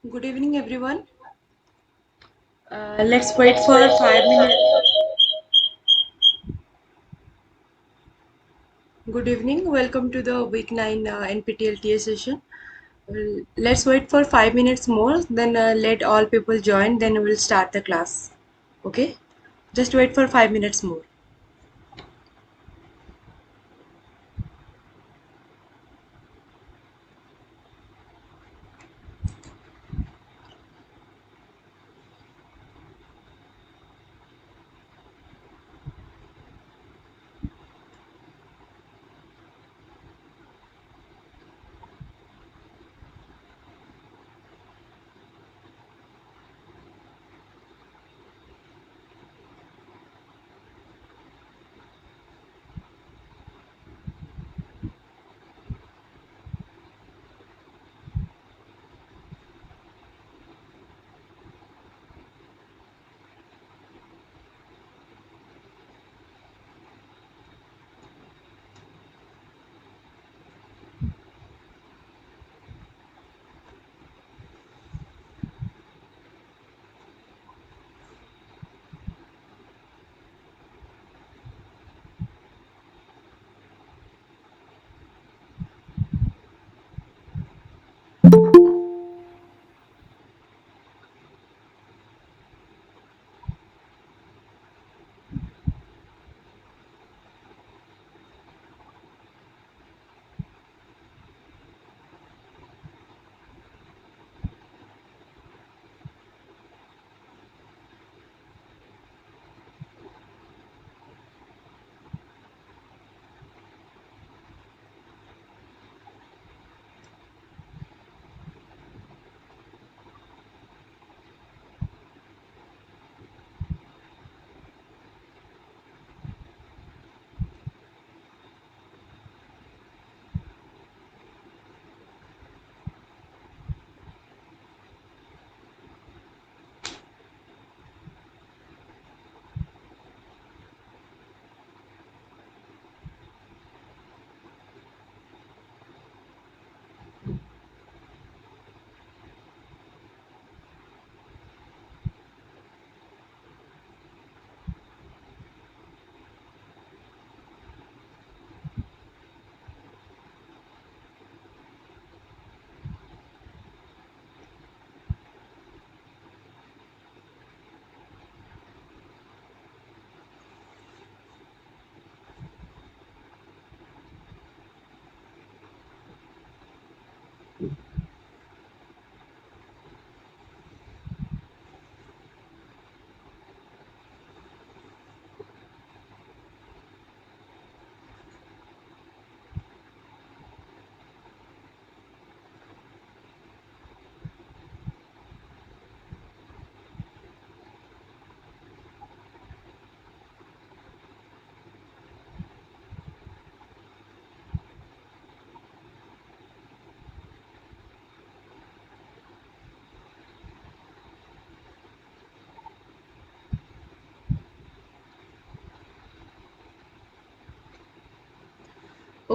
Good evening, everyone. Let's wait for 5 minutes. Good evening. Welcome to the week 9 NPTEL TA session. Let's wait for 5 minutes more, then let all people join, then we'll start the class. Okay? Just wait for 5 minutes more.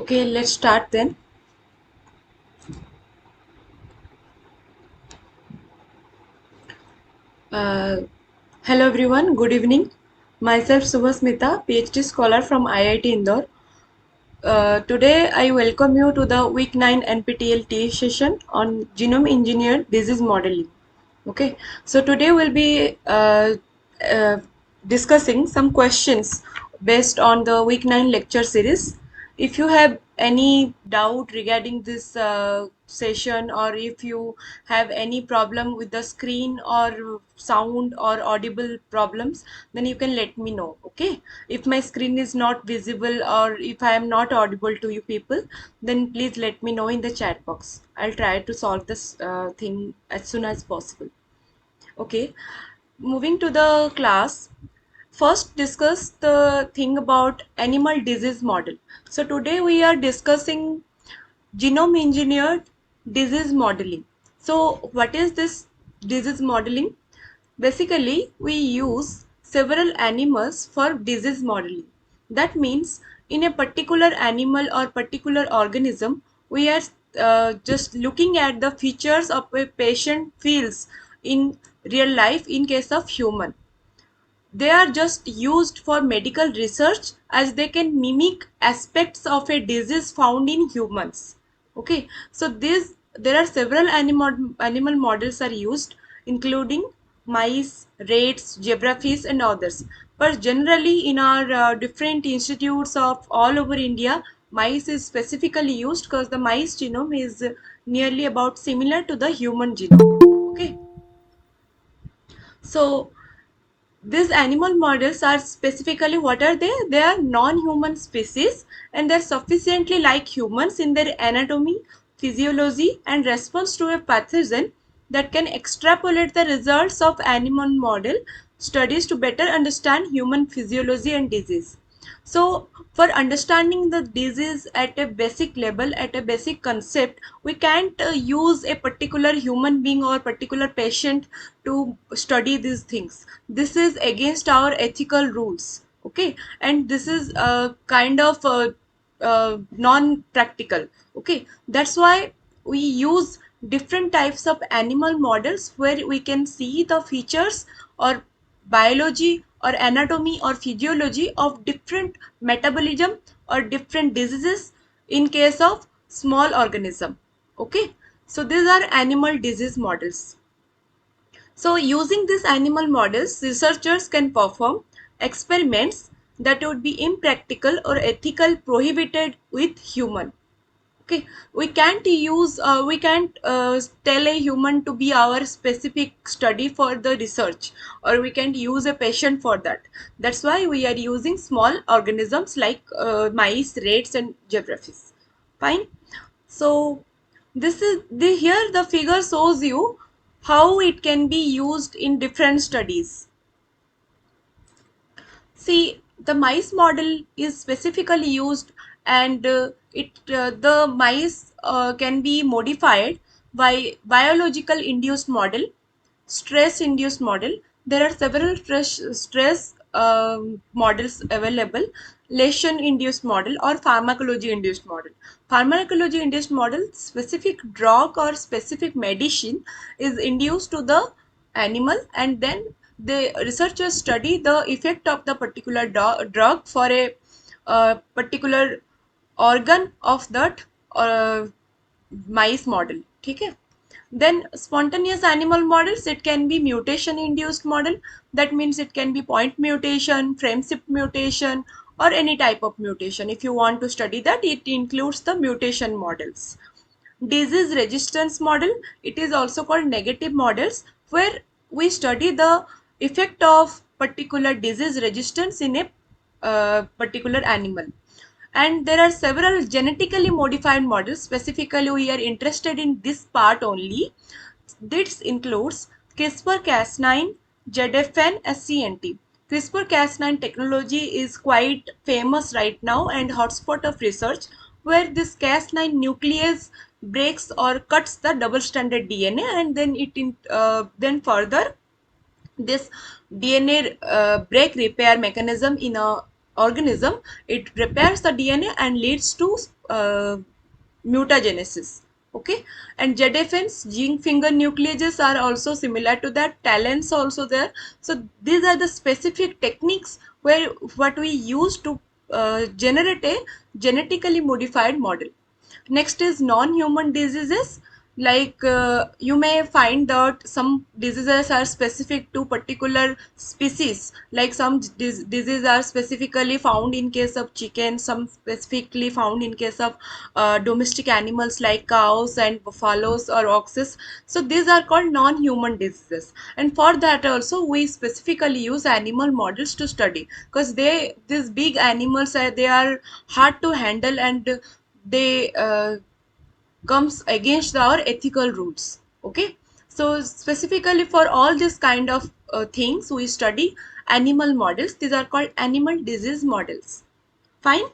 Okay, let's start then. Uh, Hello everyone, good evening. Myself Subhasmita, PhD scholar from IIT Indore. Today I welcome you to the week 9 NPTEL TE session on genome engineered disease modeling. Okay, so today we'll be uh, discussing some questions based on the week 9 lecture series. If you have any doubt regarding this session, or if you have any problem with the screen or sound or audible problems, then you can let me know. Okay, if my screen is not visible or if I am not audible to you people, then please let me know in the chat box. I'll try to solve this thing as soon as possible. Okay, moving to the class. First, discuss the thing about animal disease model. So today we are discussing genome engineered disease modeling. So what is this disease modeling? Basically, we use several animals for disease modeling. That means in a particular animal or particular organism, we are just looking at the features of a patient feels in real life in case of human. They are just used for medical research as they can mimic aspects of a disease found in humans. Okay, so there are several animal models are used, including mice, rats, zebrafish, and others. But generally, in our different institutes of all over India, mice is specifically used because the mice genome is nearly about similar to the human genome. Okay, so these animal models are specifically, what are they? They are non-human species, and they're sufficiently like humans in their anatomy, physiology, and response to a pathogen that can extrapolate the results of animal model studies to better understand human physiology and disease. So for understanding the disease at a basic level, at a basic concept, we can't use a particular human being or particular patient to study these things. This is against our ethical rules. Okay, and this is kind of non-practical. Okay, that's why we use different types of animal models where we can see the features or biology or anatomy or physiology of different metabolism or different diseases in case of small organism. Okay, so these are animal disease models. So using these animal models, researchers can perform experiments that would be impractical or ethical prohibited with human. Okay, we can't tell a human to be our specific study for the research, or we can't use a patient for that. That's why we are using small organisms like mice, rats, and zebrafish. Fine. So this is the here the figure shows you how it can be used in different studies. See, the mice model is specifically used, and the mice can be modified by biological induced model, stress induced model. There are several stress models available: lesion induced model or pharmacology induced model. Pharmacology induced model, specific drug or specific medicine is induced to the animal, and then the researchers study the effect of the particular drug for a particular organ of that mice model. Okay, then spontaneous animal models, it can be mutation induced model. That means it can be point mutation, frame shift mutation, or any type of mutation. If you want to study that, it includes the mutation models. Disease resistance model, it is also called negative models, where we study the effect of particular disease resistance in a particular animal. And there are several genetically modified models. Specifically, we are interested in this part only. This includes CRISPR-Cas9, ZFN, SCNT. CRISPR-Cas9 technology is quite famous right now and hotspot of research, where this Cas9 nuclease breaks or cuts the double-stranded DNA, and then then further this DNA break repair mechanism in a organism, it repairs the DNA and leads to mutagenesis. Okay, and ZFN's zinc finger nucleases are also similar to that. Talents also there. So these are the specific techniques where what we use to generate a genetically modified model. Next is non-human diseases. Like you may find that some diseases are specific to particular species. Like some diseases are specifically found in case of chicken, some specifically found in case of domestic animals like cows and buffaloes or oxes. So these are called non-human diseases. And for that also we specifically use animal models to study, because these big animals are, they are hard to handle, and they comes against our ethical rules. Okay, so specifically for all this kind of things we study animal models. These are called animal disease models. Fine.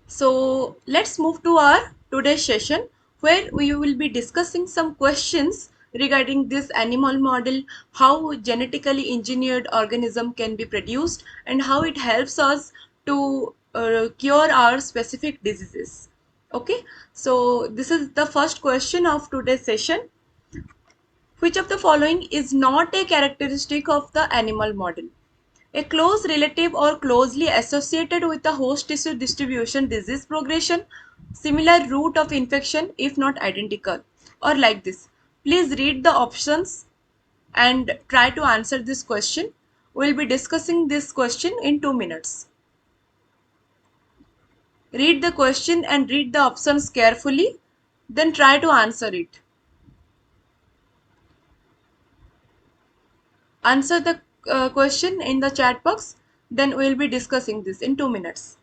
So let's move to our today's session, where we will be discussing some questions regarding this animal model, how genetically engineered organism can be produced, and how it helps us to cure our specific diseases. Okay, so this is the first question of today's session. Which of the following is not a characteristic of the animal model? A close relative or closely associated with the host tissue distribution, disease progression, similar route of infection if not identical, or like this. Please read the options and try to answer this question. We will be discussing this question in 2 minutes. Read the question and read the options carefully, then try to answer it. Answer the question in the chat box, then we will be discussing this in 2 minutes.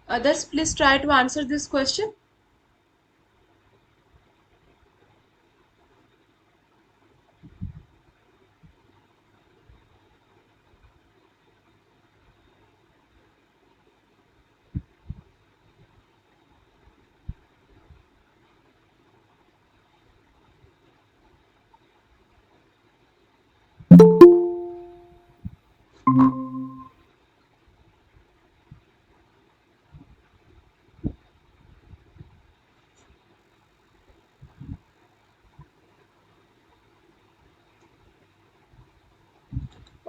Others, please try to answer this question.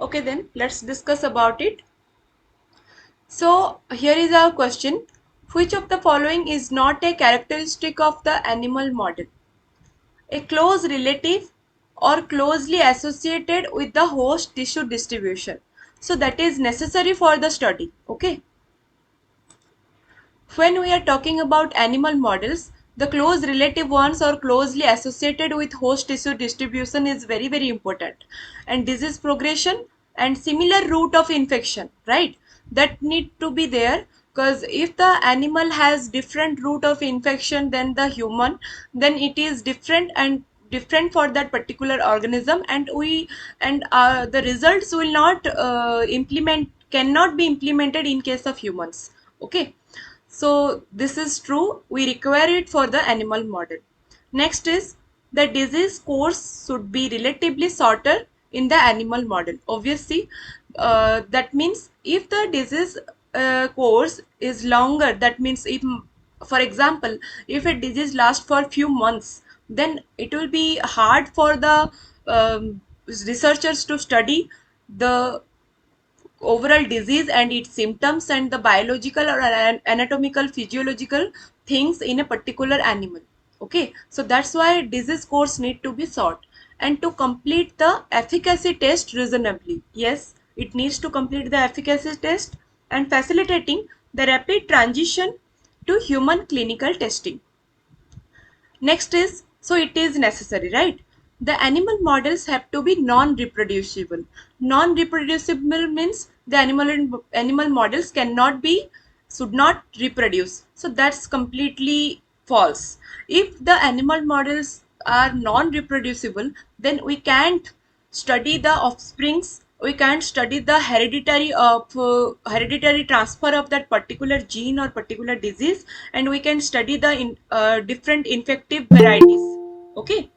Okay, then let's discuss about it. So here is our question. Which of the following is not a characteristic of the animal model? A close relative or closely associated with the host tissue distribution. So that is necessary for the study. Okay. When we are talking about animal models, the close relative ones or closely associated with host tissue distribution is very important. And disease progression and similar route of infection, right? That need to be there, because if the animal has different route of infection than the human, then it is different for that particular organism, and the results will not implement cannot be implemented in case of humans. Okay, so this is true. We require it for the animal model. Next is the disease course should be relatively shorter in the animal model. Obviously, that means if the disease course is longer, that means if, for example, if a disease lasts for few months, then it will be hard for the researchers to study the overall disease and its symptoms and the biological or anatomical physiological things in a particular animal. Okay, so that's why disease course need to be sought. And to complete the efficacy test reasonably, yes, it needs to complete the efficacy test and facilitating the rapid transition to human clinical testing. Next is, so it is necessary, right? The animal models have to be non-reproducible. Non-reproducible means the animal models cannot be, should not reproduce. So that's completely false. If the animal models are non-reproducible, then we can't study the offsprings, we can't study the hereditary transfer of that particular gene or particular disease, and we can study the different infective varieties. Okay,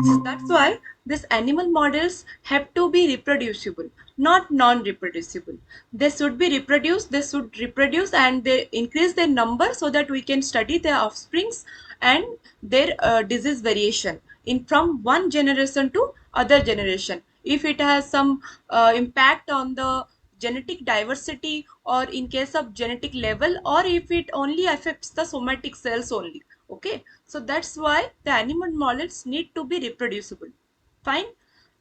so that's why these animal models have to be reproducible, not non-reproducible. They should be reproduced, they should reproduce and they increase their number so that we can study their offsprings and their disease variation in from one generation to other generation. If it has some impact on the genetic diversity or in case of genetic level, or if it only affects the somatic cells only. Okay, so that's why the animal models need to be reproducible. Fine.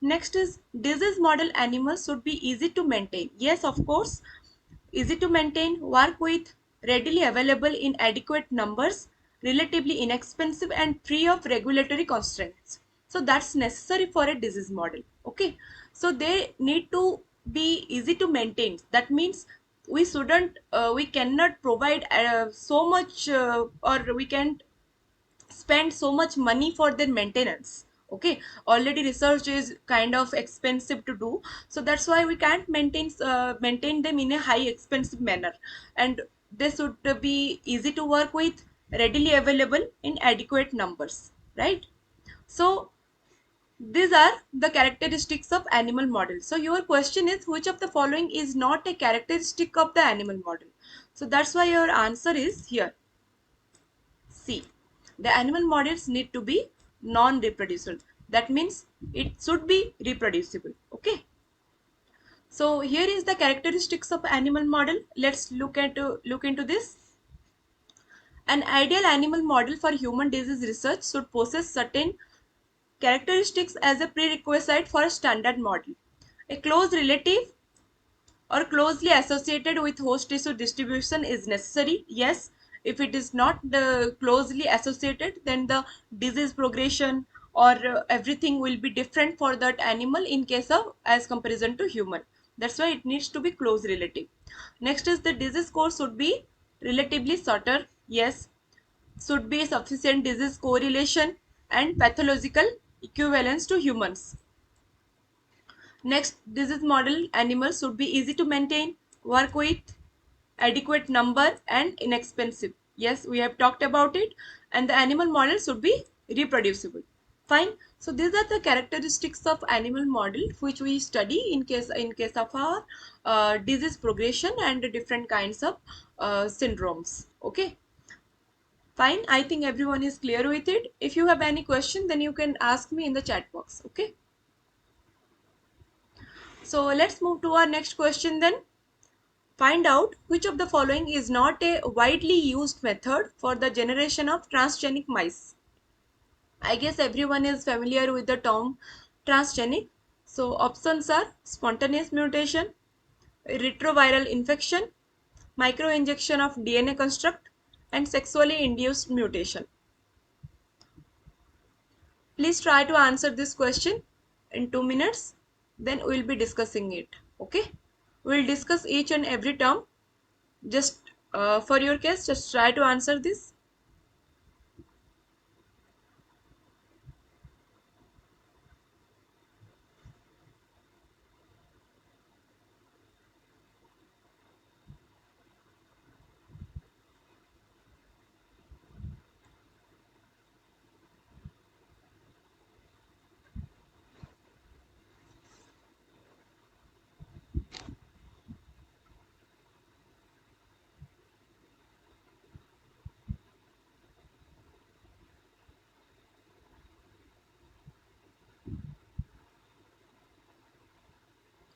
Next is, disease model animals should be easy to maintain. Yes, of course, easy to maintain, work with, readily available in adequate numbers, relatively inexpensive and free of regulatory constraints. So that's necessary for a disease model. Okay, so they need to be easy to maintain. That means we cannot provide so much or we can spend so much money for their maintenance. Okay, already research is kind of expensive to do, so that's why we can't maintain them in a high expensive manner, and they should be easy to work with, readily available in adequate numbers, right? So these are the characteristics of animal model. So your question is, which of the following is not a characteristic of the animal model? So that's why your answer is here, C. The animal models need to be non-reproducible. That means it should be reproducible. Okay. So here is the characteristics of animal model. Let's look into this. An ideal animal model for human disease research should possess certain characteristics as a prerequisite for a standard model. A close relative or closely associated with host tissue distribution is necessary. Yes, if it is not closely associated, then the disease progression or everything will be different for that animal in case of as comparison to human. That's why it needs to be close relative. Next is, the disease course should be relatively shorter. Yes, should be sufficient disease correlation and pathological equivalence to humans. Next, disease model animals should be easy to maintain, work with, adequate number and inexpensive. Yes, we have talked about it. And the animal model should be reproducible. Fine. So these are the characteristics of animal model which we study in case of our disease progression and different kinds of syndromes. Okay. Fine. I think everyone is clear with it. If you have any question, then you can ask me in the chat box. Okay. So let's move to our next question then. Find out which of the following is not a widely used method for the generation of transgenic mice. I guess everyone is familiar with the term transgenic. So options are spontaneous mutation, retroviral infection, microinjection of DNA construct, and sexually induced mutation. Please try to answer this question in 2 minutes. Then we will be discussing it. Okay. We will discuss each and every term. Just for your case, just try to answer this.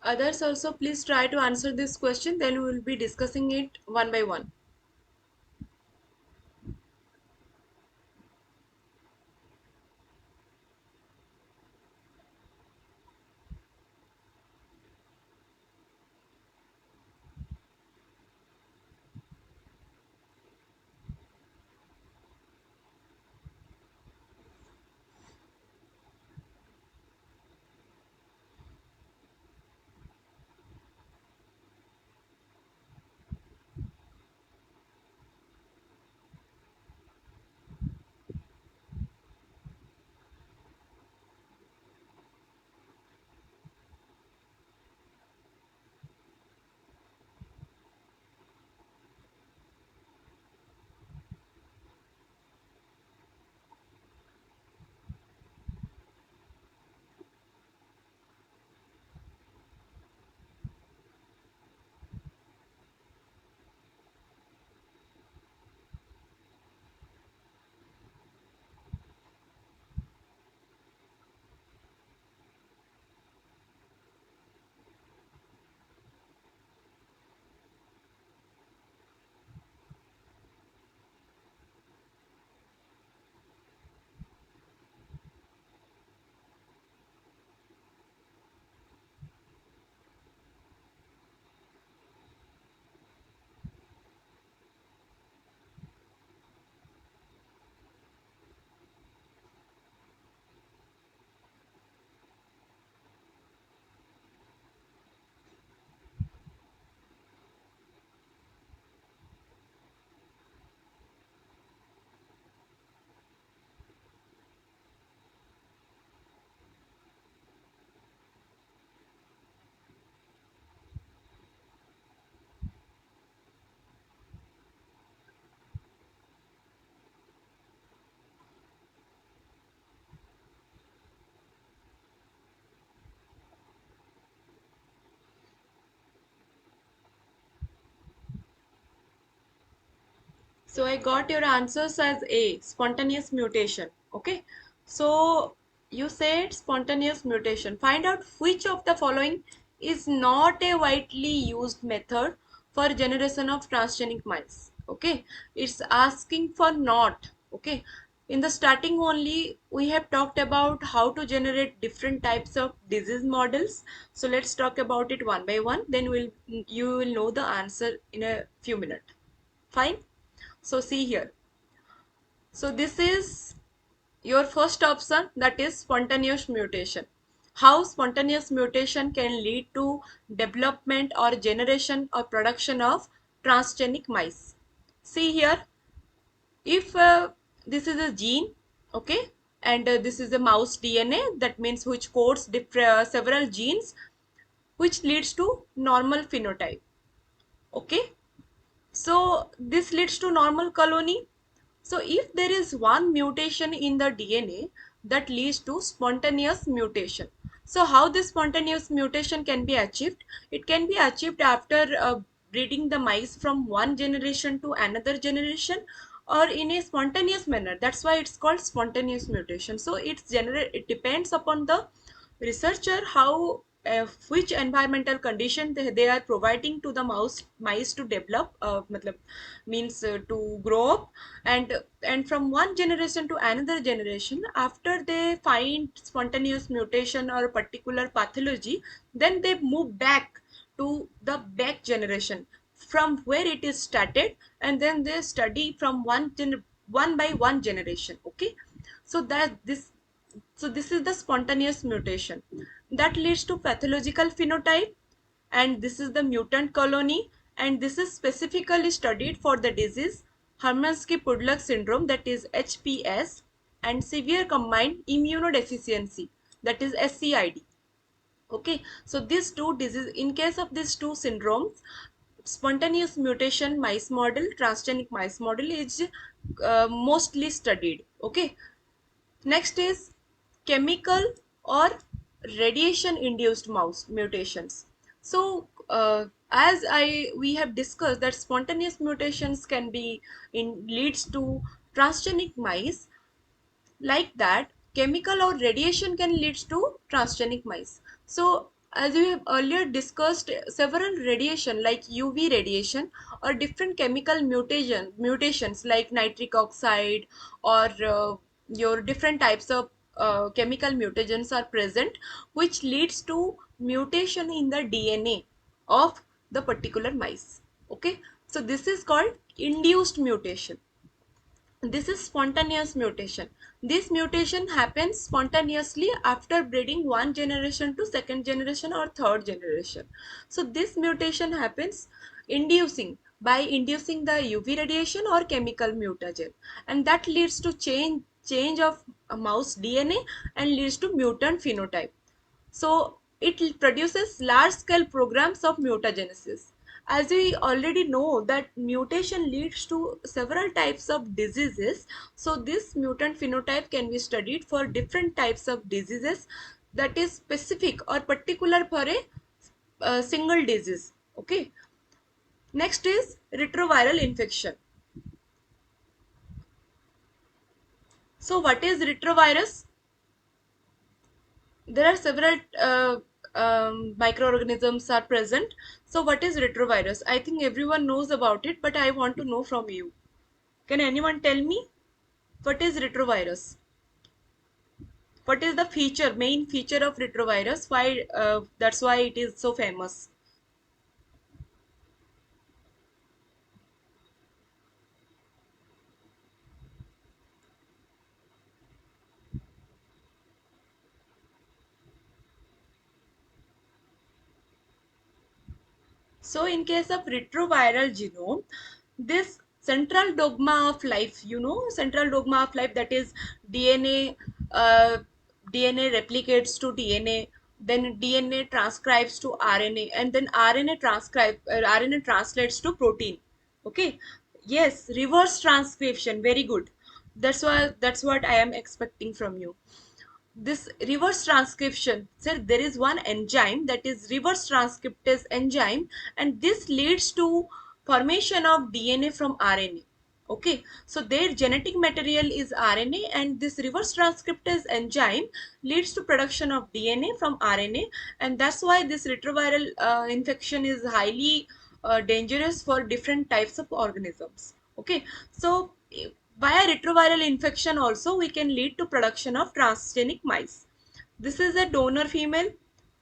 Others also please try to answer this question, then we will be discussing it one by one. So I got your answers as A, spontaneous mutation. Okay. So you said spontaneous mutation. Find out which of the following is not a widely used method for generation of transgenic mice. Okay. It's asking for not. Okay. In the starting only, we have talked about how to generate different types of disease models. So let's talk about it one by one. Then you will know the answer in a few minutes. Fine. So see here. So this is your first option, that is spontaneous mutation. How spontaneous mutation can lead to development or generation or production of transgenic mice. See here, if this is a gene, okay, and this is a mouse DNA, that means which codes several genes which leads to normal phenotype. Okay, so this leads to normal colony. So if there is one mutation in the DNA that leads to spontaneous mutation. So how this spontaneous mutation can be achieved? It can be achieved after breeding the mice from one generation to another generation, or in a spontaneous manner. That's why it's called spontaneous mutation. So it depends upon the researcher how which environmental condition they are providing to the mice to develop, means to grow up, and from one generation to another generation, after they find spontaneous mutation or a particular pathology, then they move back to the back generation from where it is started, and then they study from one by one generation. Okay, so this is the spontaneous mutation that leads to pathological phenotype, and this is the mutant colony, and this is specifically studied for the disease Hermansky-Pudlak syndrome, that is HPS, and severe combined immunodeficiency, that is SCID. Okay, so these two diseases, in case of these two syndromes, spontaneous mutation mice model, transgenic mice model is mostly studied. Okay, next is chemical or radiation induced mouse mutations. So as we have discussed that spontaneous mutations can be in leads to transgenic mice, like that chemical or radiation can lead to transgenic mice. So As we have earlier discussed, several radiation like UV radiation or different chemical mutations like nitric oxide or your different types of chemical mutagens are present, which leads to mutation in the DNA of the particular mice. Okay, so this is called induced mutation. This is spontaneous mutation. This mutation happens spontaneously after breeding one generation to second generation or third generation. So this mutation happens by inducing the UV radiation or chemical mutagen, and that leads to change of a mouse DNA and leads to mutant phenotype. So it produces large scale programs of mutagenesis. As we already know that mutation leads to several types of diseases, so this mutant phenotype can be studied for different types of diseases that is specific or particular for a single disease. Okay. Next is retroviral infection. So what is retrovirus? There are several microorganisms are present. So what is retrovirus? I think everyone knows about it, but I want to know from you. Can anyone tell me what is retrovirus? What is the main feature of retrovirus? Why that's why it is so famous? So in case of retroviral genome, this central dogma of life, central dogma of life, that is DNA, DNA replicates to DNA, then DNA transcribes to RNA, and then RNA translates to protein. Okay. Yes, reverse transcription. Very good. That's what I am expecting from you. This reverse transcription, so there is one enzyme, that is reverse transcriptase enzyme, and this leads to formation of DNA from RNA. Okay, so their genetic material is RNA, and this reverse transcriptase enzyme leads to production of DNA from RNA, and that's why this retroviral infection is highly dangerous for different types of organisms. Okay, so via retroviral infection also we can lead to production of transgenic mice. This is a donor female.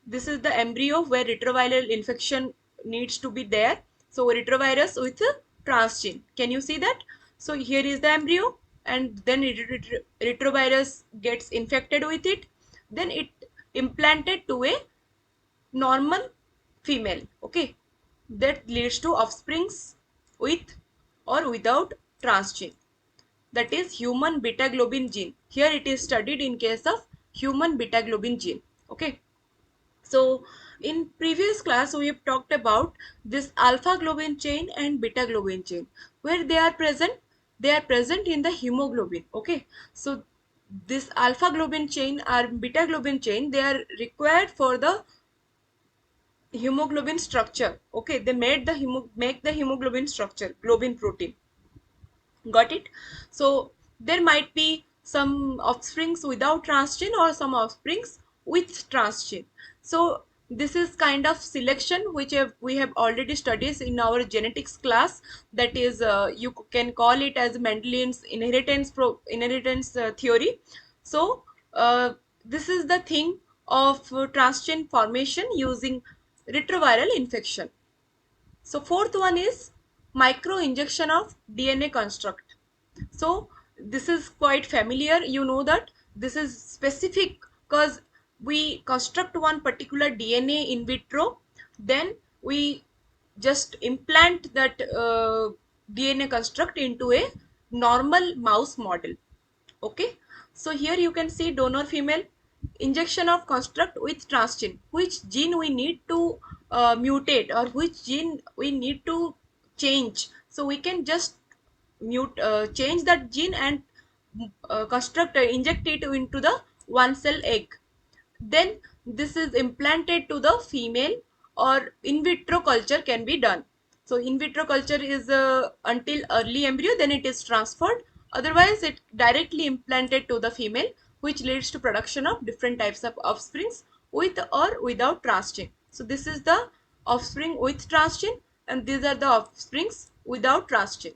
This is the embryo where retroviral infection needs to be there. So retrovirus with a transgene. Can you see that? So here is the embryo, and then retrovirus gets infected with it. Then it implanted to a normal female. Okay, that leads to offsprings with or without transgene, that is human beta globin gene. Here it is studied in case of human beta globin gene. Okay, so in previous class we have talked about this alpha globin chain and beta globin chain. Where they are present? They are present in the hemoglobin. Okay, so this alpha globin chain or beta globin chain, they are required for the hemoglobin structure. Okay, they make the hemoglobin structure, globin protein. Got it? So there might be some offsprings without transgene or some offsprings with transgene. So this is kind of selection which we have already studied in our genetics class. That is, you can call it as Mendelian's inheritance theory. So this is the thing of transgene formation using retroviral infection. So fourth one is micro injection of DNA construct. So this is quite familiar. You know that this is specific because we construct one particular DNA in vitro, then we just implant that DNA construct into a normal mouse model. Okay, so here you can see donor female, injection of construct with transgene. Which gene we need to mutate, or which gene we need to change, so we can just change that gene and inject it into the one cell egg. Then this is implanted to the female, or in vitro culture can be done. So in vitro culture is until early embryo, then it is transferred. Otherwise it directly implanted to the female, which leads to production of different types of offsprings with or without transgene. So this is the offspring with transgene and these are the offsprings without transgene.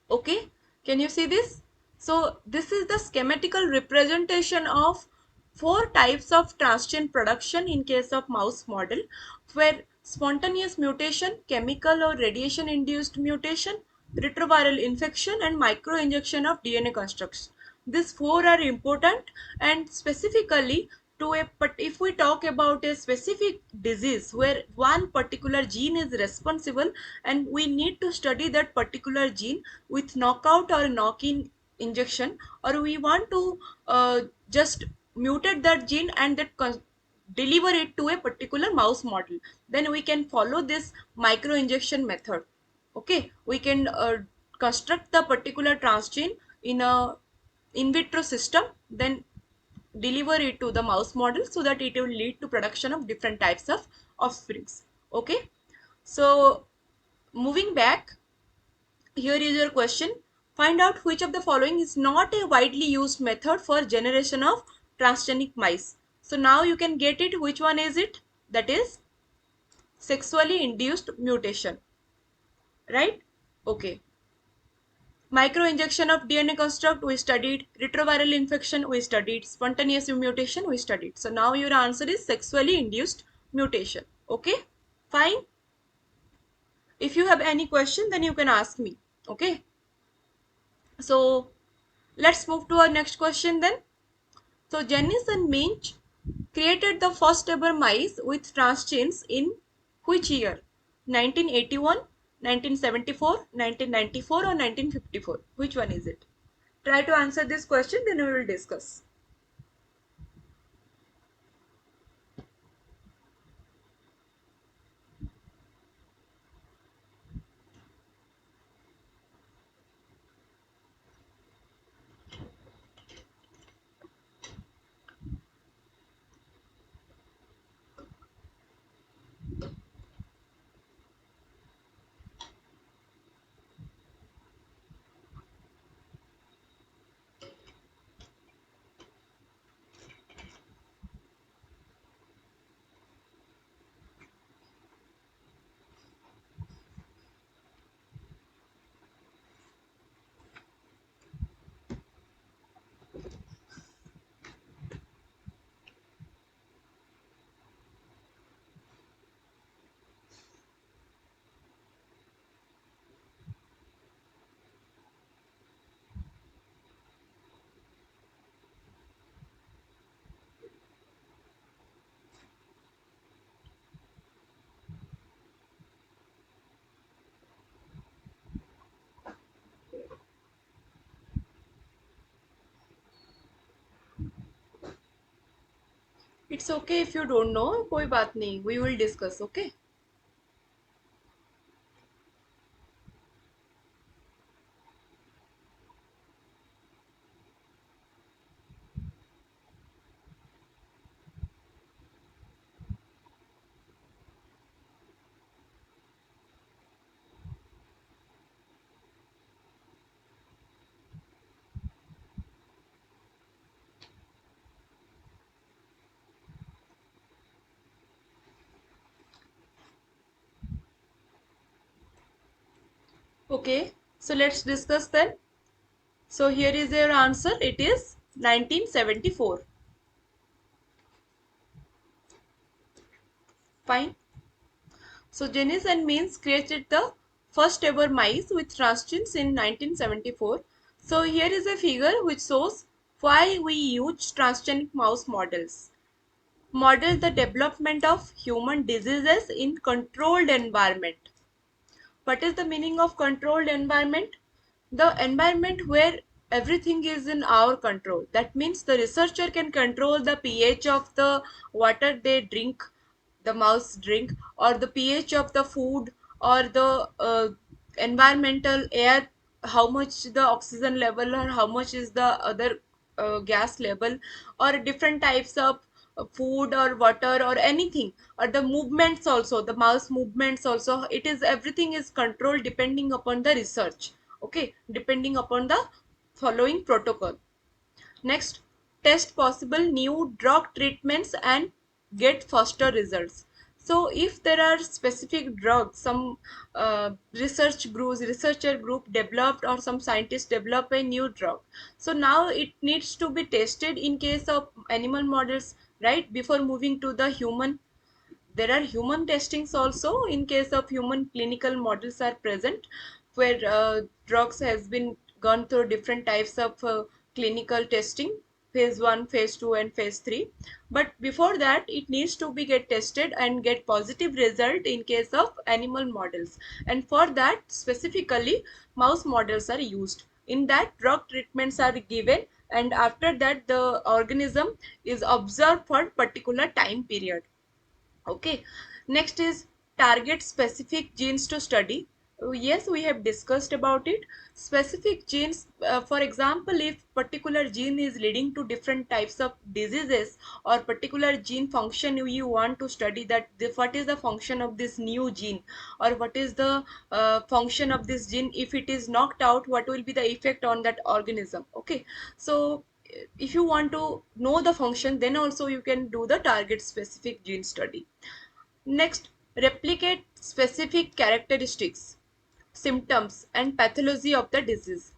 Okay, can you see this? So this is the schematical representation of four types of transgene production in case of mouse model, where spontaneous mutation, chemical or radiation induced mutation, retroviral infection and microinjection of DNA constructs. These four are important, and specifically to a, but if we talk about a specific disease where one particular gene is responsible and we need to study that particular gene with knockout or knock-in injection, or we want to just mutate that gene and deliver it to a particular mouse model, then we can follow this micro injection method. Okay, we can construct the particular transgene in a in vitro system, then deliver it to the mouse model so that it will lead to production of different types of offsprings. Okay, so moving back, here is your question. Find out which of the following is not a widely used method for generation of transgenic mice. So now you can get it. Which one is it? That is sexually induced mutation, right? Okay. Microinjection of DNA construct we studied, retroviral infection we studied, spontaneous mutation we studied. So now your answer is sexually induced mutation. Okay, fine. If you have any question, then you can ask me. Okay, so let's move to our next question then. So Jennings and Minch created the first ever mice with transgenes in which year? 1981, 1974, 1994 or 1954? Which one is it? Try to answer this question, then we will discuss. It's okay if you don't know, कोई बात नहीं, we will discuss. Okay. Okay, so let's discuss then. So here is your answer. It is 1974. Fine. So Jennings and Means created the first ever mice with transgenes in 1974. So here is a figure which shows why we use transgenic mouse models. Model the development of human diseases in controlled environment. What is the meaning of controlled environment? The environment where everything is in our control. That means the researcher can control the pH of the water they drink, the mouse drink, or the pH of the food, or the environmental air, how much the oxygen level or how much is the other gas level, or different types of food or water or anything, or the movements also, the mouse movements also, it is everything is controlled depending upon the research. Okay, depending upon the following protocol. Next, test possible new drug treatments and get faster results. So if there are specific drugs, some researcher group developed, or some scientists develop a new drug, so now it needs to be tested in case of animal models, right, before moving to the human. There are human testings also in case of human clinical models are present, where drugs has been gone through different types of clinical testing, phase 1, phase 2, and phase 3. But before that, it needs to be get tested and get positive result in case of animal models. And for that, specifically, mouse models are used. In that, drug treatments are given, and after that the organism is observed for particular time period. Okay, next is target specific genes to study. Yes, we have discussed about it. Specific genes, for example, if particular gene is leading to different types of diseases, or particular gene function you want to study, that what is the function of this new gene, or what is the function of this gene, if it is knocked out, what will be the effect on that organism. Okay, so if you want to know the function, then also you can do the target specific gene study. Next, replicate specific characteristics, symptoms, and pathology of the disease.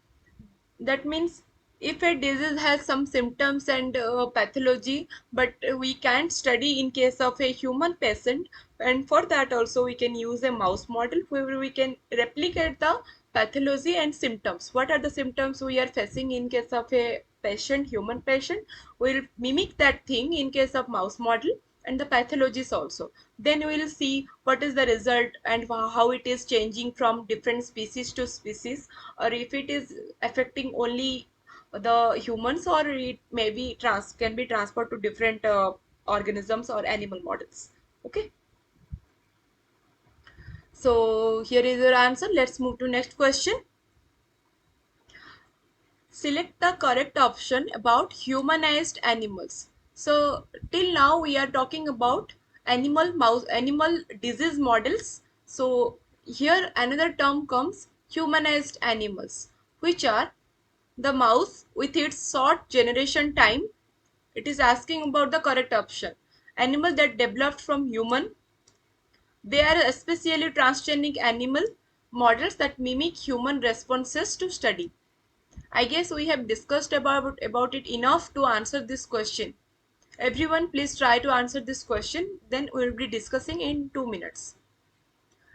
That means if a disease has some symptoms and pathology, but we can't study in case of a human patient, and for that also we can use a mouse model where we can replicate the pathology and symptoms. What are the symptoms we are facing in case of a patient, human patient, we'll mimic that thing in case of mouse model, and the pathologies also. Then we will see what is the result and how it is changing from different species to species, or if it is affecting only the humans, or it maybe can be transferred to different organisms or animal models. Okay, so here is your answer. Let's move to next question. Select the correct option about humanized animals. So till now we are talking about animal disease models. So here another term comes, humanized animals, which are the mouse with its short generation time. It is asking about the correct option. Animal that developed from human. They are especially transgenic animal models that mimic human responses to study. I guess we have discussed about it enough to answer this question. Everyone please try to answer this question, then we will be discussing in 2 minutes.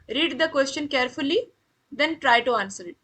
Read the question carefully, then try to answer it.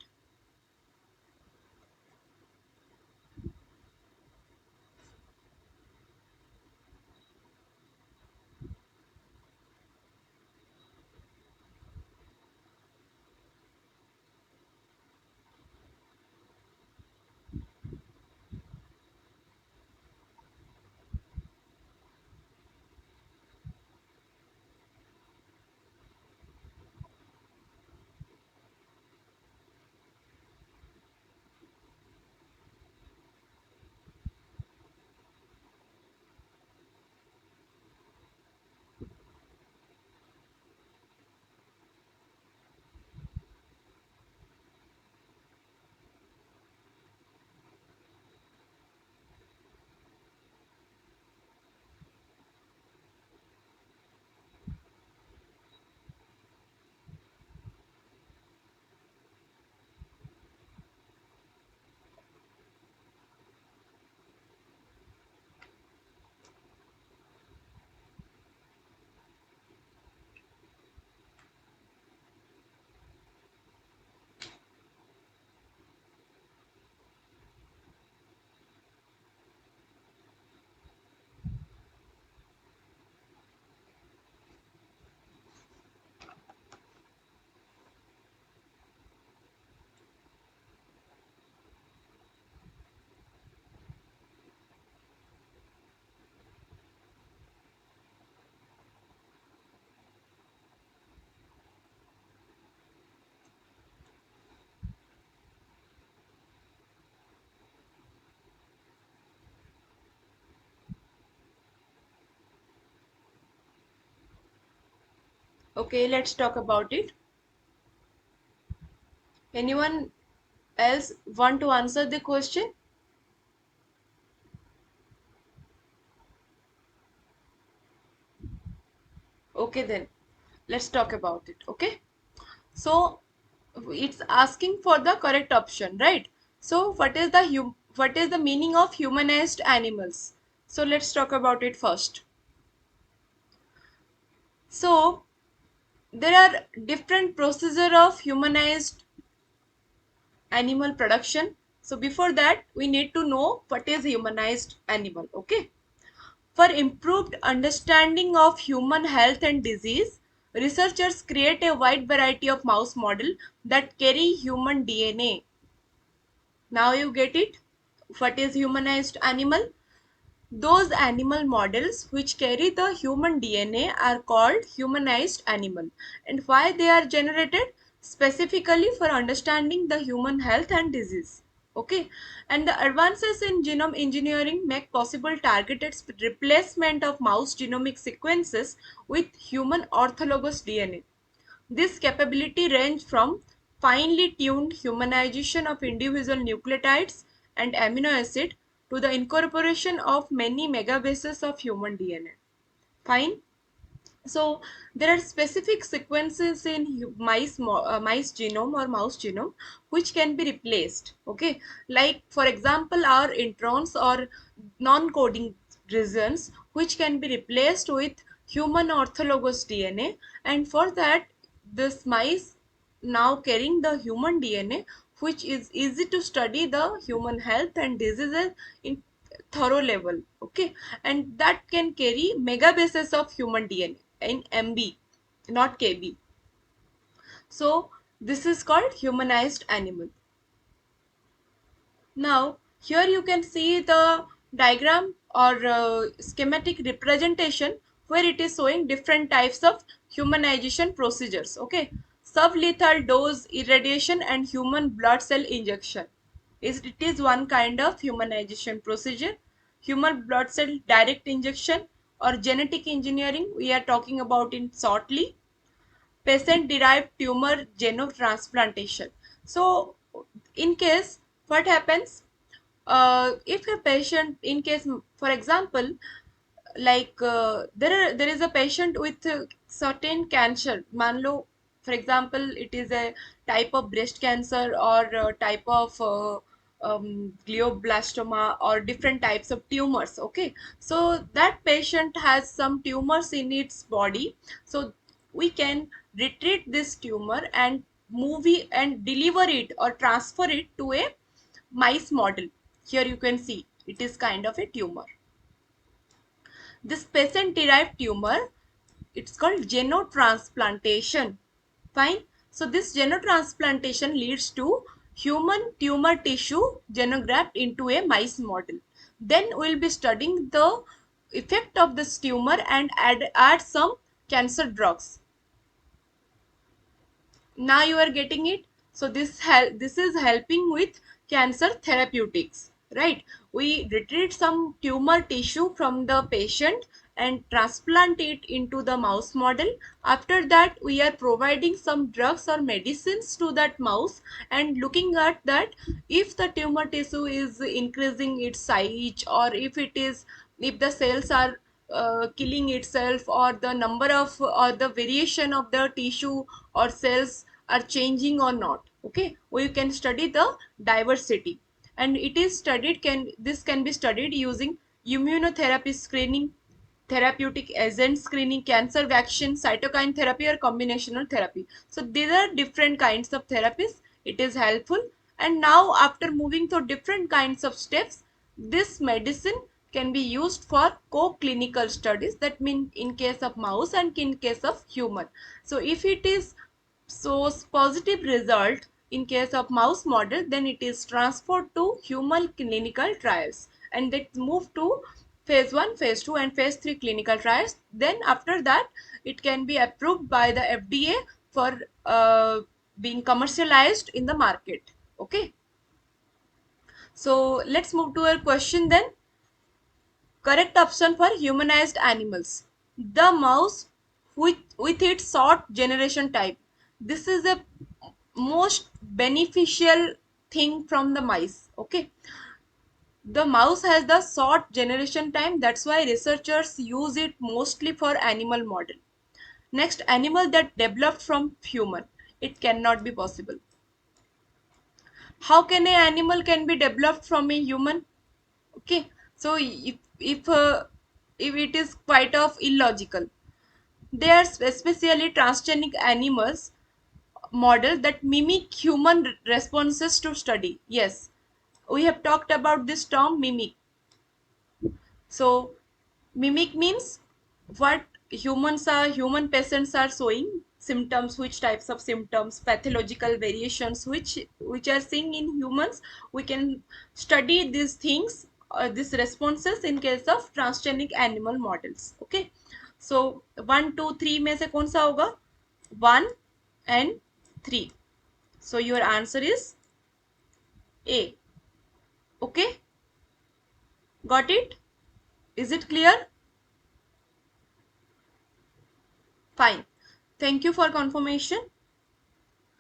Okay, let's talk about it. Anyone else want to answer the question? Okay, then let's talk about it. Okay, so it's asking for the correct option, right? So what is the meaning of humanized animals? So let's talk about it first. So there are different procedure of humanized animal production. So before that, we need to know what is humanized animal. Okay. For improved understanding of human health and disease, researchers create a wide variety of mouse model that carry human DNA. Now you get it? What is humanized animal? Those animal models which carry the human DNA are called humanized animal. And why they are generated? Specifically for understanding the human health and disease. Okay, and the advances in genome engineering make possible targeted replacement of mouse genomic sequences with human orthologous DNA. This capability range from finely tuned humanization of individual nucleotides and amino acid to the incorporation of many megabases of human DNA. Fine. So there are specific sequences in mice genome or mouse genome which can be replaced. Okay, like for example, our introns or non-coding regions which can be replaced with human orthologous DNA, and for that, this mice now carrying the human DNA, which is easy to study the human health and diseases in thorough level. Okay, and that can carry megabases of human DNA in MB, not KB. So this is called humanized animal. Now here you can see the diagram or schematic representation where it is showing different types of humanization procedures. Okay, sublethal dose irradiation and human blood cell injection it is one kind of humanization procedure. Human blood cell direct injection or genetic engineering we are talking about in shortly. Patient derived tumor xenotransplantation. So in case what happens, if a patient, in case for example, like there is a patient with certain cancer, मान लो for example it is a type of breast cancer or type of glioblastoma or different types of tumors. Okay, so that patient has some tumors in its body, so we can retrieve this tumor and move it and deliver it or transfer it to a mice model. Here you can see it is kind of a tumor. This patient derived tumor, it's called xenotransplantation. Fine. So this xenotransplantation leads to human tumor tissue xenograft into a mice model. Then we'll be studying the effect of this tumor and add some cancer drugs. Now you are getting it. So this is helping with cancer therapeutics, right? We retrieve some tumor tissue from the patient and transplant it into the mouse model. After that, we are providing some drugs or medicines to that mouse and looking at that if the tumor tissue is increasing its size, or if the cells are killing itself, or the number of or the variation of the tissue or cells are changing or not. Okay, we can study the diversity, and it is studied can this can be studied using immunotherapy screening, therapeutic agent screening, cancer vaccine, cytokine therapy, or combinational therapy. So these are different kinds of therapies. It is helpful. And now after moving to different kinds of steps, this medicine can be used for co-clinical studies. That means in case of mouse and in case of human. So if it is shows positive result in case of mouse model, then it is transferred to human clinical trials and they move to phase 1, phase 2 and phase 3 clinical trials. Then after that it can be approved by the FDA for being commercialized in the market. Okay, so let's move to a question then. Correct option for humanized animals. The mouse with its short generation time. This is a most beneficial thing from the mice. Okay. The mouse has the short generation time. That's why researchers use it mostly for animal model. Next, animal that developed from human. It cannot be possible. How can a animal can be developed from a human? Okay, so if it is quite of illogical. They are especially transgenic animals model that mimic human responses to study. Yes, we have talked about this term mimic. So mimic means what human patients are showing symptoms, which types of symptoms, pathological variations which are seen in humans. We can study these things, these responses in case of transgenic animal models. Okay, so 1 2 3 में से कौन सा होगा? 1 and 3. So your answer is A. Okay, got it? Is it clear? Fine. Thank you for confirmation.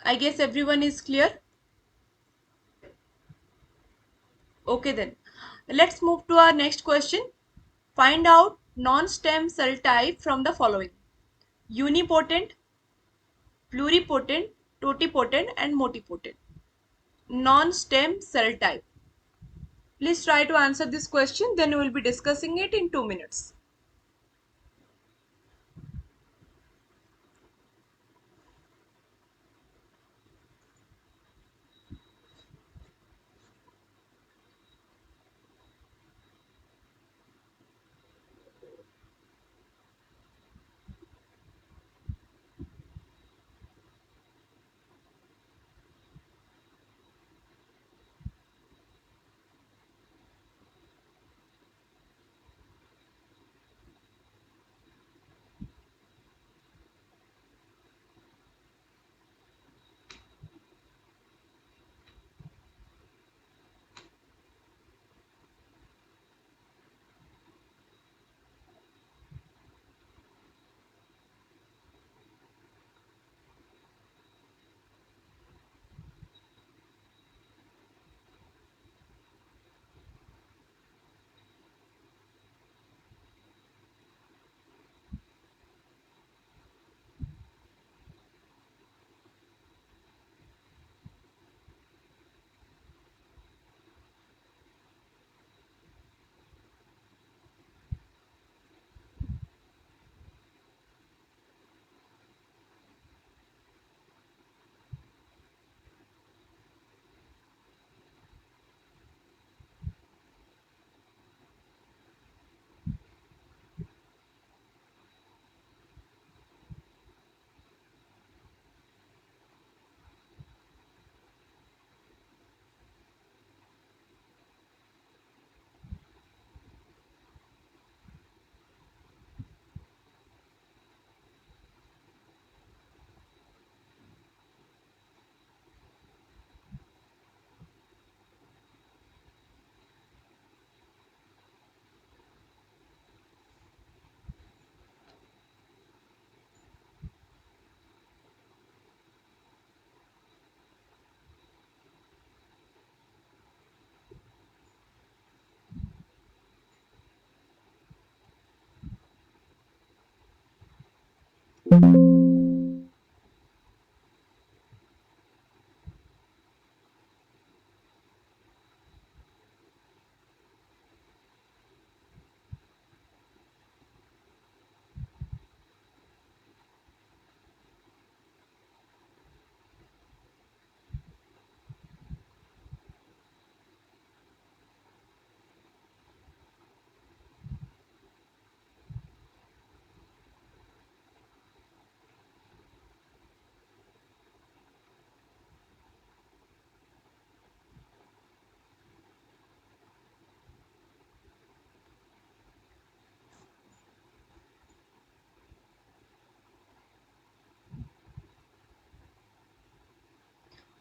I guess everyone is clear. Okay then. Let's move to our next question. Find out non-stem cell type from the following: unipotent, pluripotent, totipotent and multipotent. Non-stem cell type. Please try to answer this question, then we will be discussing it in 2 minutes.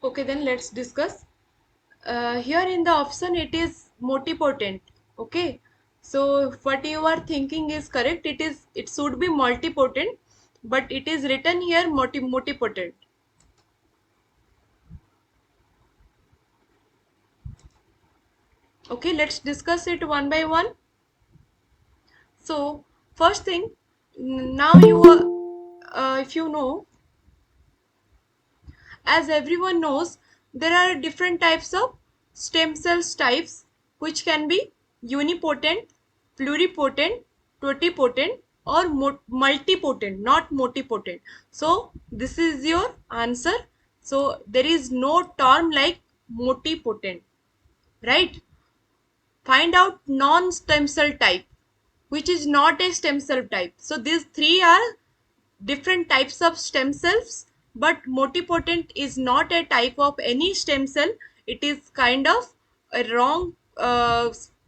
Okay, then let's discuss. Here in the option it is multipotent. Okay, so what you are thinking is correct. It should be multipotent, but it is written here multipotent. Okay, let's discuss it one by one. So first thing, now you are if you know, as everyone knows, there are different types of stem cells types, which can be unipotent, pluripotent, totipotent, or multipotent, not motipotent. So this is your answer. So there is no term like motipotent, right? Find out non-stem cell type, which is not a stem cell type. So these three are different types of stem cells, but multipotent is not a type of any stem cell. It is kind of a wrong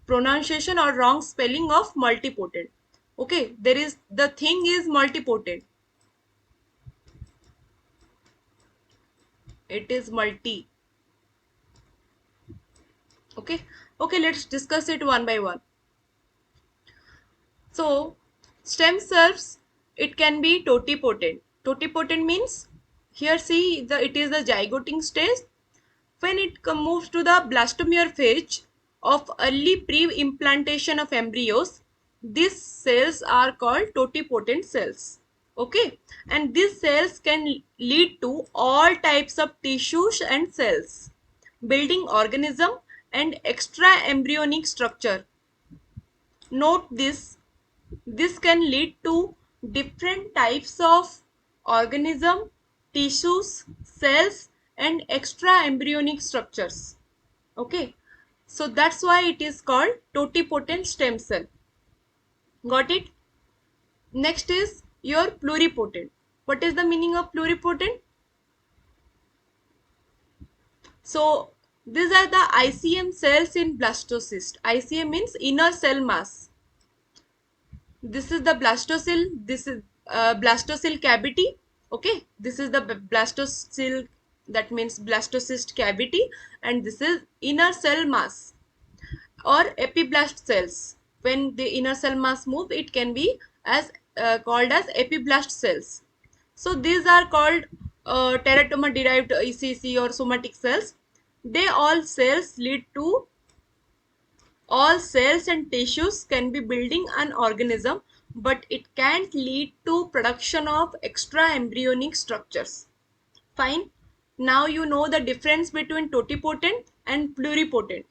pronunciation or wrong spelling of multipotent. Okay, there is, the thing is multipotent. It is multi. Okay, okay, let's discuss it one by one. So stem cells, it can be totipotent. Totipotent means, here see, the it is the zygoting stage. When it moves to the blastomere phase of early pre-implantation of embryos, these cells are called totipotent cells. Okay, and these cells can lead to all types of tissues and cells, building organism and extra embryonic structure. Note this, this can lead to different types of organism, tissues, cells, and extra embryonic structures. Okay, so that's why it is called totipotent stem cell. Got it? Next is your pluripotent. What is the meaning of pluripotent? So these are the ICM cells in blastocyst. ICM means inner cell mass. This is the blastocell. This is blastocell cavity. Okay, this is the blastocell, that means blastocyst cavity, and this is inner cell mass or epiblast cells. When the inner cell mass move, it can be as called as epiblast cells. So these are called teratoma derived ECC or somatic cells. They all cells lead to, all cells and tissues can be building an organism, but it can't lead to production of extra embryonic structures. Fine. Now you know the difference between totipotent and pluripotent.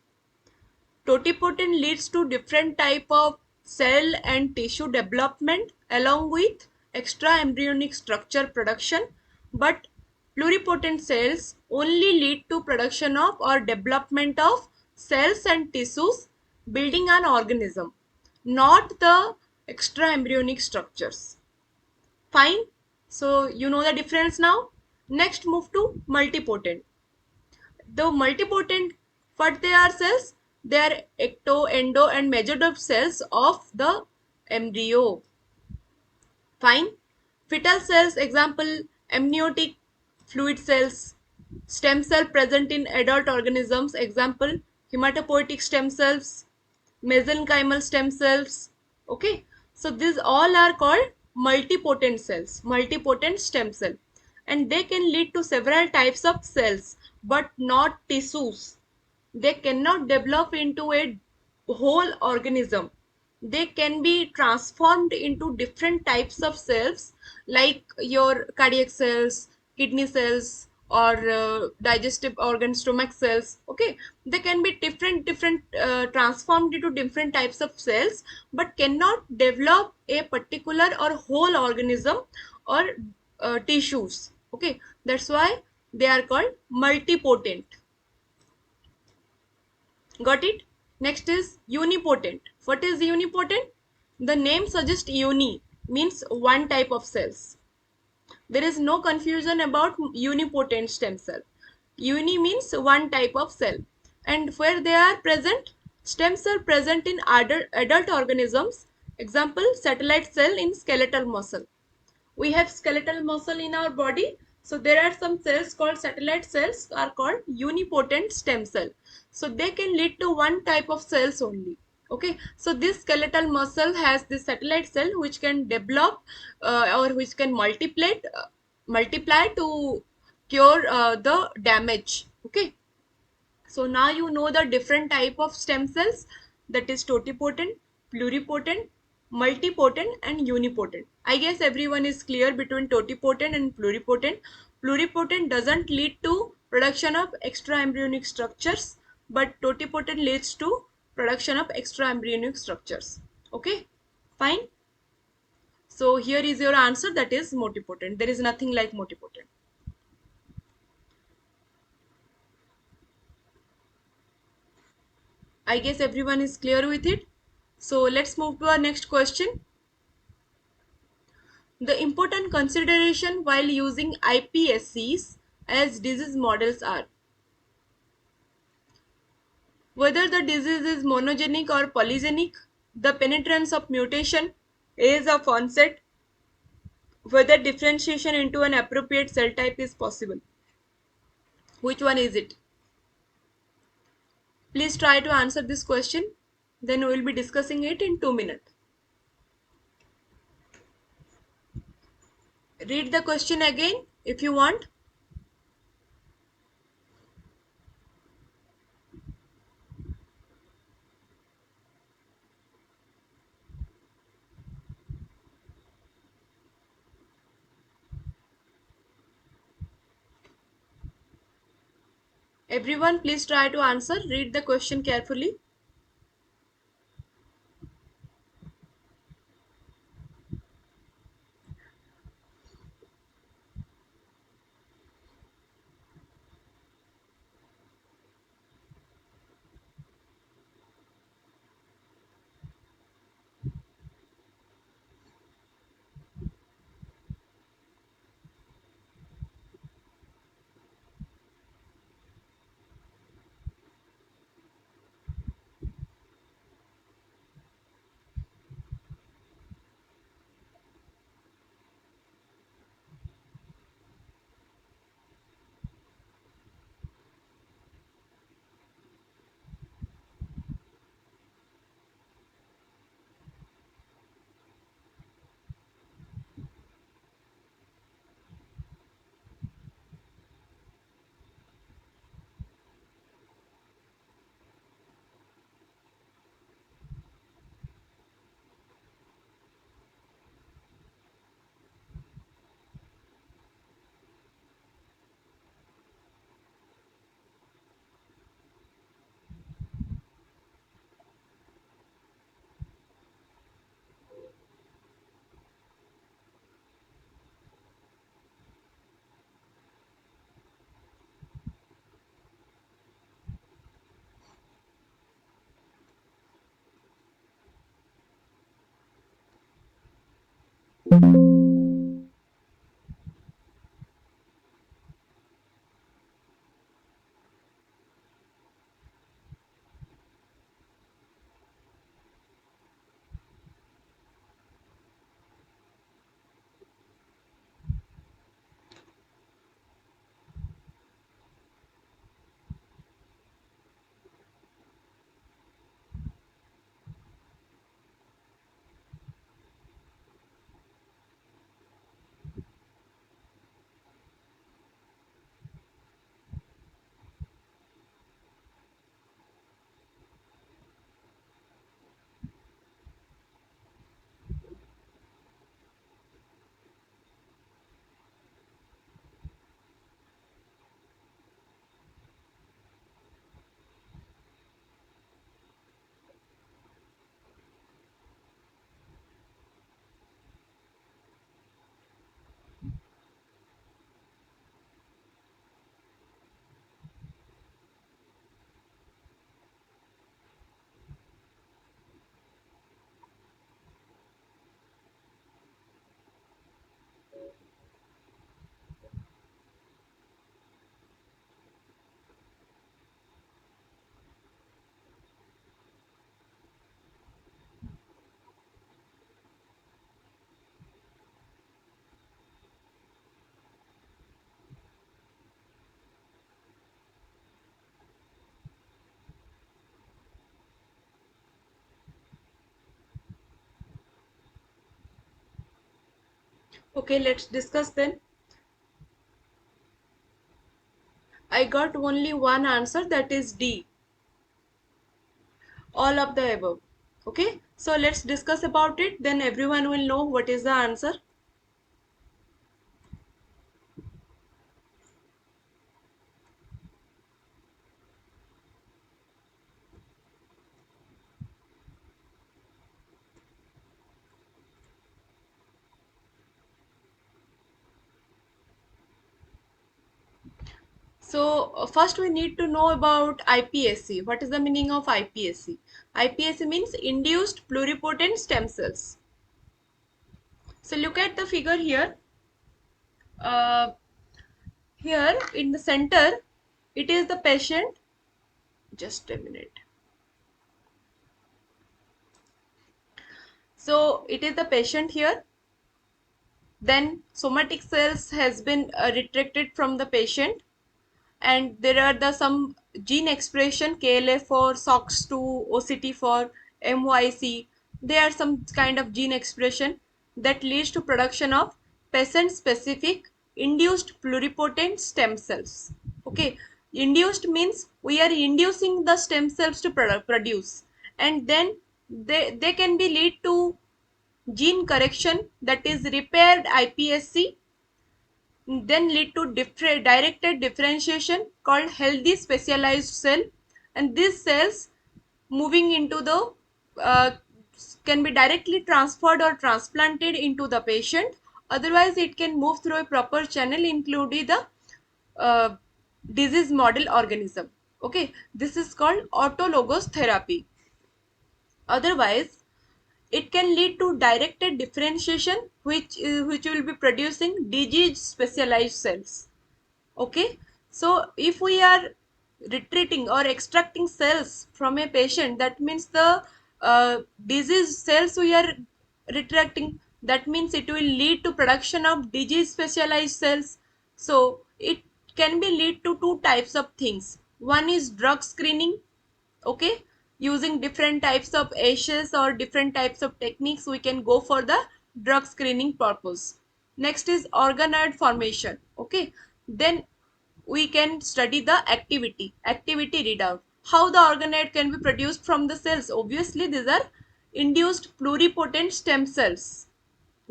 Totipotent leads to different type of cell and tissue development along with extra embryonic structure production, but pluripotent cells only lead to production of or development of cells and tissues building an organism, not the extra embryonic structures. Fine. So you know the difference now. Next, move to multipotent. The multipotent, what they are cells? They are ecto, endo, and mesoderm cells of the embryo. Fine. Fetal cells, example, amniotic fluid cells. Stem cell present in adult organisms, example, hematopoietic stem cells, mesenchymal stem cells. Okay, so these all are called multipotent cells, multipotent stem cell, and they can lead to several types of cells, but not tissues. They cannot develop into a whole organism. They can be transformed into different types of cells, like your cardiac cells, kidney cells, or digestive organ stomach cells. Okay, they can be different transformed into different types of cells, but cannot develop a particular or whole organism or tissues. Okay, that's why they are called multipotent. Got it? Next is unipotent. What is unipotent? The name suggests uni means one type of cells. There is no confusion about unipotent stem cell. Uni means one type of cell. And where they are present? Stem cell present in adult organisms. Example, satellite cell in skeletal muscle. We have skeletal muscle in our body, so there are some cells called satellite cells, are called unipotent stem cell. So they can lead to one type of cells only. Okay, so this skeletal muscle has this satellite cell which can develop or which can multiply to cure the damage. Okay, so now you know the different type of stem cells, that is totipotent, pluripotent, multipotent and unipotent. I guess everyone is clear between totipotent and pluripotent. Pluripotent doesn't lead to production of extra embryonic structures, but totipotent leads to production of extra embryonic structures. Okay, fine. So here is your answer, that is multipotent. There is nothing like multipotent. I guess everyone is clear with it. So let's move to our next question. The important consideration while using iPSCs as disease models are whether the disease is monogenic or polygenic, the penetrance of mutation, age of onset, whether differentiation into an appropriate cell type is possible. Which one is it? Please try to answer this question. Then we will be discussing it in 2 minutes. Read the question again if you want. Everyone, please try to answer. Read the question carefully. Okay, let's discuss then. I got only one answer, that is D. All of the above. Okay, so let's discuss about it, then everyone will know what is the answer. So first we need to know about iPSC. What is the meaning of iPSC? iPSC means induced pluripotent stem cells. So look at the figure here. Uh, Here in the center, it is the patient. Just a minute. So it is the patient here. Then somatic cells has been retracted from the patient, and there are the some gene expression KLA for SOX2, OCT for MYC. There are some kind of gene expression that leads to production of patient specific induced pluripotent stem cells. Okay, induced means we are inducing the stem cells to produce, and then they can be lead to gene correction, that is repaired iPSC, then lead to directed differentiation called healthy specialized cell, and these cells moving into the uh, can be directly transferred or transplanted into the patient. Otherwise it can move through a proper channel including the uh, disease model organism. Okay, this is called autologous therapy. Otherwise it can lead to directed differentiation, which will be producing disease specialized cells. Okay, so if we are retreating or extracting cells from a patient, that means the disease cells we are retracting, that means it will lead to production of disease specialized cells. So it can be lead to two types of things. One is drug screening. Okay, using different types of ashes or different types of techniques, we can go for the drug screening purpose. Next is organoid formation. Okay, then we can study the activity readout, how the organoid can be produced from the cells. Obviously these are induced pluripotent stem cells.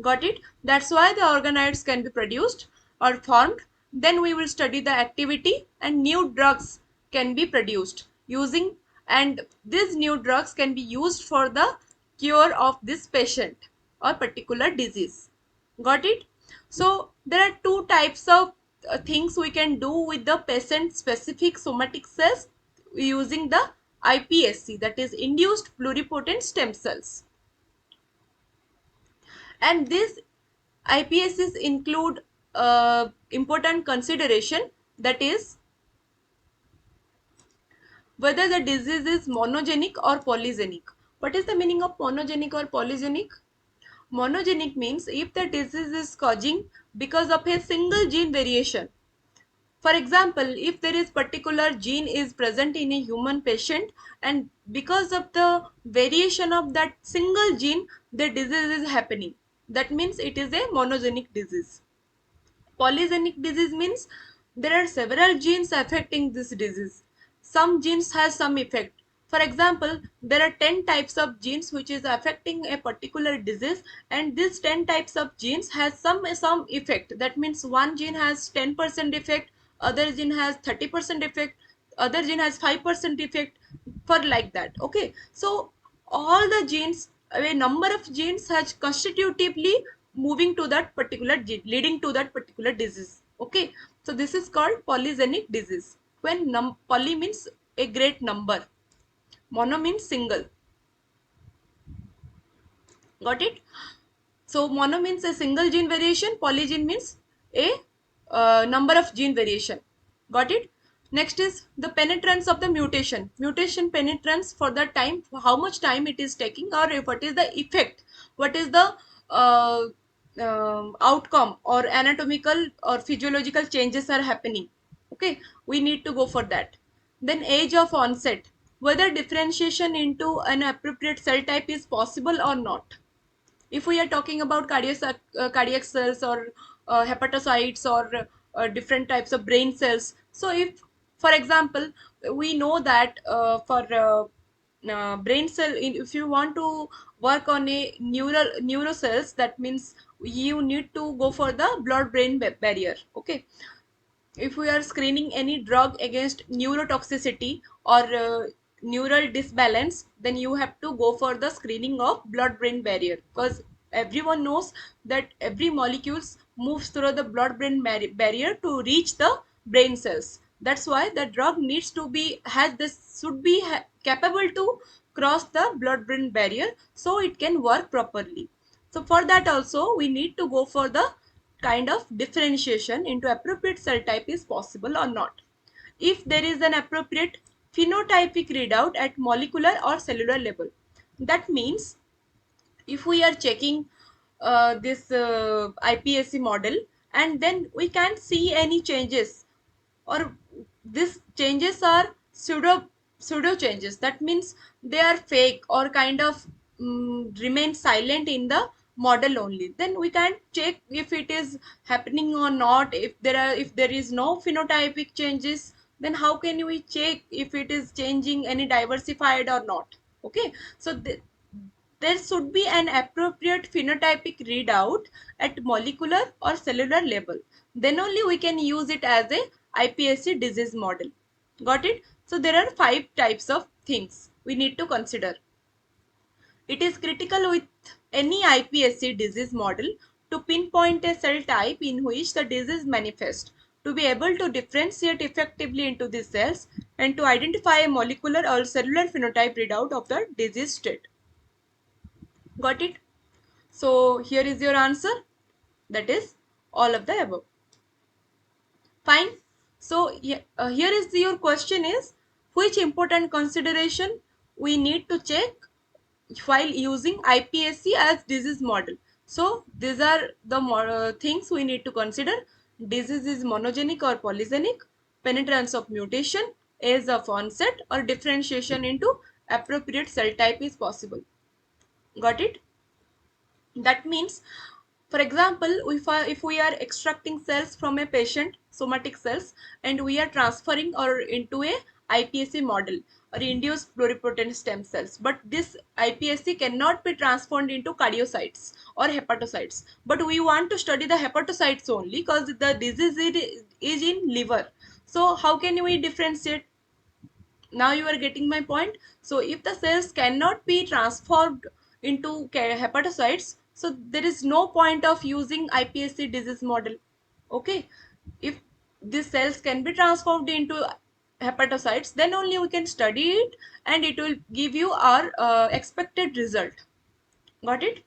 Got it? That's why the organoids can be produced or formed. Then we will study the activity, and new drugs can be produced using, and these new drugs can be used for the cure of this patient or particular disease. Got it? So there are two types of things we can do with the patient specific somatic cells using the iPSC, that is induced pluripotent stem cells. And these IPSCs include important consideration, that is whether the disease is monogenic or polygenic. What is the meaning of monogenic or polygenic? Monogenic means if the disease is causing because of a single gene variation. For example, if there is particular gene is present in a human patient, and because of the variation of that single gene the disease is happening, that means it is a monogenic disease. Polygenic disease means there are several genes affecting this disease. Some genes has some effect. For example, there are 10 types of genes which is affecting a particular disease, and these 10 types of genes has some effect. That means one gene has 10% effect, other gene has 30% effect, other gene has 5% effect, for like that. Okay, so all the genes, a number of genes has constitutively moving to that particular gene, leading to that particular disease. Okay, so this is called polygenic disease, when poly means a great number, mono means single. Got it? So mono means a single gene variation, polygene means a number of gene variation. Got it? Next is the penetrance of the mutation. Mutation penetrance for the time, how much time it is taking, or if what is the effect, what is the uh, outcome or anatomical or physiological changes are happening. Okay, we need to go for that. Then age of onset, whether differentiation into an appropriate cell type is possible or not. If we are talking about cardiac cells or hepatocytes or different types of brain cells, so if for example we know that for brain cell, if you want to work on a neuro cells, that means you need to go for the blood brain barrier. Okay, if we are screening any drug against neurotoxicity or neural disbalance, then you have to go for the screening of blood brain barrier, because everyone knows that every molecules moves through the blood brain barrier to reach the brain cells. That's why the drug needs to be has this should be capable to cross the blood brain barrier so it can work properly. So for that also we need to go for the kind of differentiation into appropriate cell type is possible or not. If there is an appropriate phenotypic readout at molecular or cellular level. That means if we are checking this iPSC model and then we can't see any changes, or these changes are pseudo changes, that means they are fake or kind of remain silent in the model only, then we can check if it is happening or not. If there is no phenotypic changes, then how can we check if it is changing any diversified or not? Okay, so there should be an appropriate phenotypic readout at molecular or cellular level. Then only we can use it as a iPSC disease model. Got it? So there are 5 types of things we need to consider. It is critical with any iPSC disease model to pinpoint a cell type in which the disease manifests, to be able to differentiate effectively into these cells and to identify a molecular or cellular phenotype readout of the disease state. Got it? So here is your answer. That is all of the above. Fine. So here is your question is, which important consideration we need to check while using iPSC as disease model. So these are the things we need to consider. Disease is monogenic or polygenic, penetrance of mutation, age of onset, or differentiation into appropriate cell type is possible. Got it? That means, for example, if we are extracting cells from a patient, somatic cells, and we are transferring or into a iPSC model or induced pluripotent stem cells, but this iPSC cannot be transformed into cardiocytes or hepatocytes, but we want to study the hepatocytes only because the disease is in liver. So how can we differentiate? Now you are getting my point. So if the cells cannot be transformed into hepatocytes, so there is no point of using iPSC disease model. Okay, if these cells can be transformed into hepatocytes, then only we can study it and it will give you our expected result. Got it?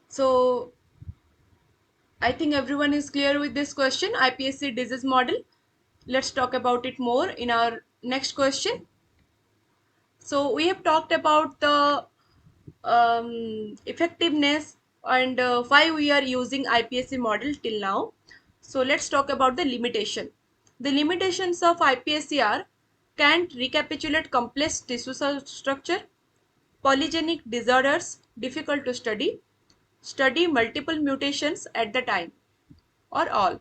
So I think everyone is clear with this question, iPSC disease model. Let's talk about it more in our next question. So we have talked about the effectiveness and why we are using iPSC model till now. So let's talk about the limitation. The limitations of iPSC are: can't recapitulate complex tissue structure, polygenic disorders difficult to study multiple mutations at the time, or all.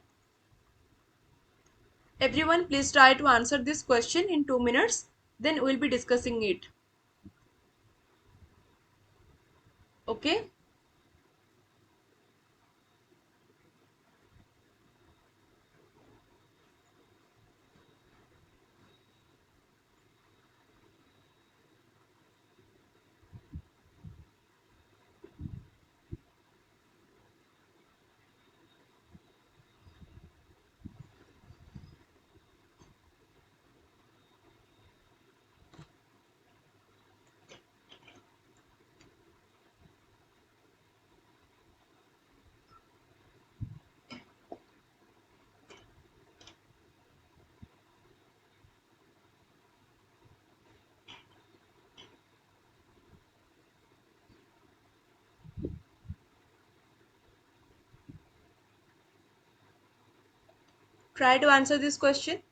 Everyone please try to answer this question in 2 minutes, then we'll be discussing it. Okay. Try to answer this question.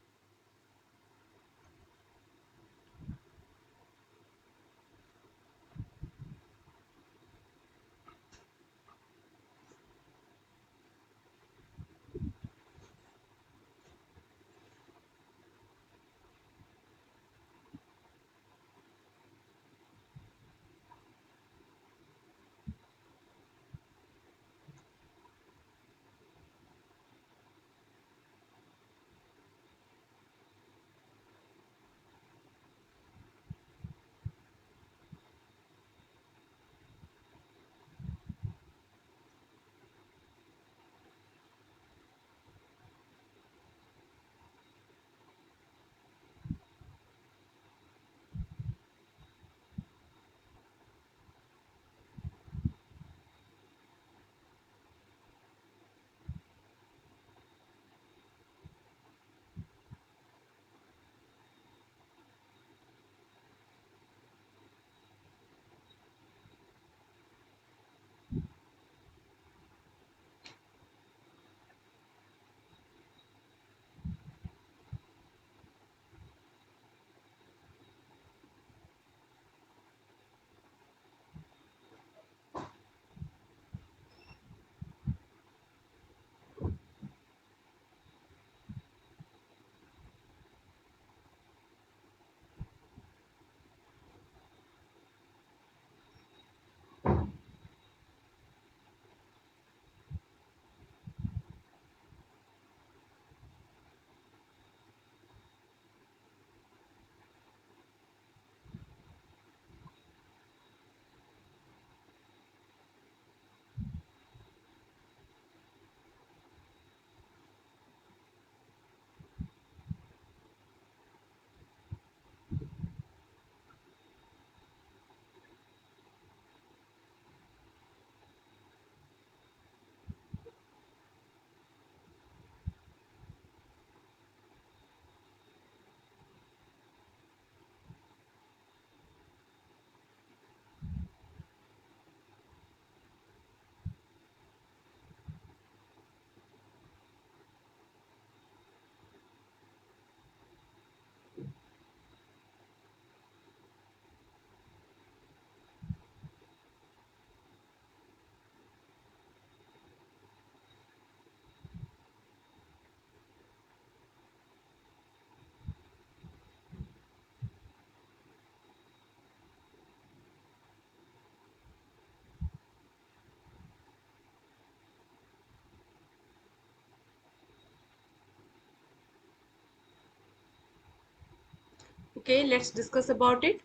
Okay, let's discuss about it.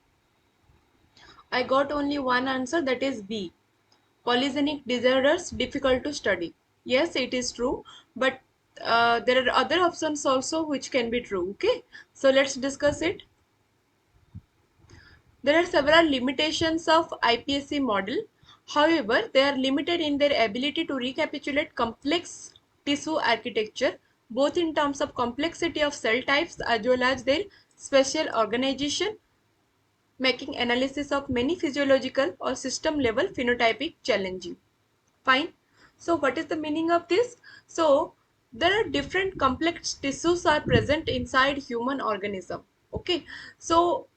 I got only one answer, that is B. Polygenic disorders difficult to study. Yes, it is true, but there are other options also which can be true. Okay, so let's discuss it. There are several limitations of iPSC model. However, they are limited in their ability to recapitulate complex tissue architecture, both in terms of complexity of cell types as well as their spatial organization, making analysis of many physiological or system level phenotypic challenging. Fine. So what is the meaning of this? So there are different complex tissues are present inside human organism. Okay. So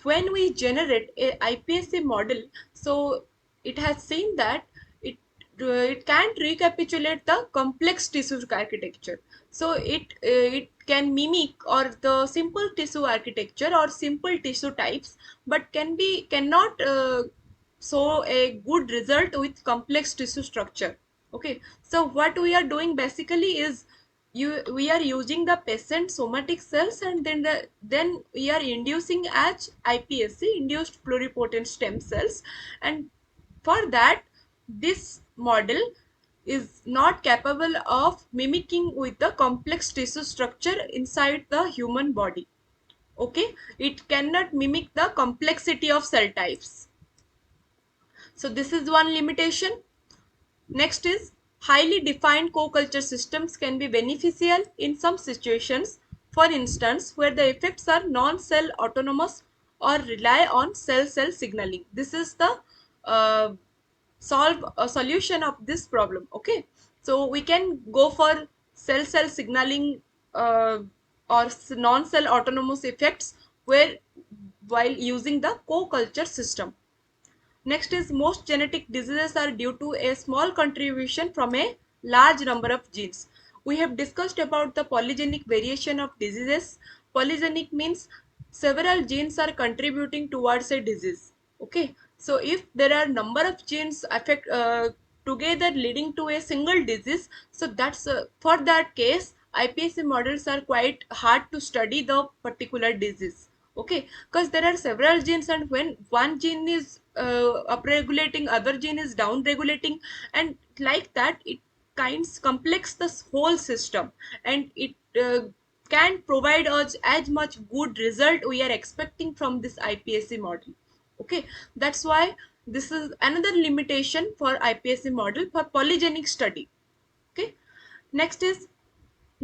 when we generate a iPSC model, so it has seen that it it can't recapitulate the complex tissue architecture. So it can mimic or the simple tissue architecture or simple tissue types, but cannot so a good result with complex tissue structure. Okay, so what we are doing basically is we are using the patient somatic cells, and then we are inducing as iPSC, induced pluripotent stem cells, and for that this model is not capable of mimicking with the complex tissue structure inside the human body. Okay, it cannot mimic the complexity of cell types. So this is one limitation. Next is highly defined co-culture systems can be beneficial in some situations. For instance, where the effects are non-cell autonomous or rely on cell-cell signaling. This is the uh, solve a solution of this problem. Okay, so we can go for cell-cell signaling or non-cell autonomous effects where while using the co-culture system. Next is most genetic diseases are due to a small contribution from a large number of genes. We have discussed about the polygenic variation of diseases. Polygenic means several genes are contributing towards a disease. Okay, so if there are number of genes affect together leading to a single disease, so that's for that case iPSC models are quite hard to study the particular disease. Okay, because there are several genes, and when one gene is upregulating, other gene is down regulating, and like that it kinds complex the whole system, and it can provide us as much good result we are expecting from this iPSC model. Okay, that's why this is another limitation for iPSC model for polygenic study. Okay, next is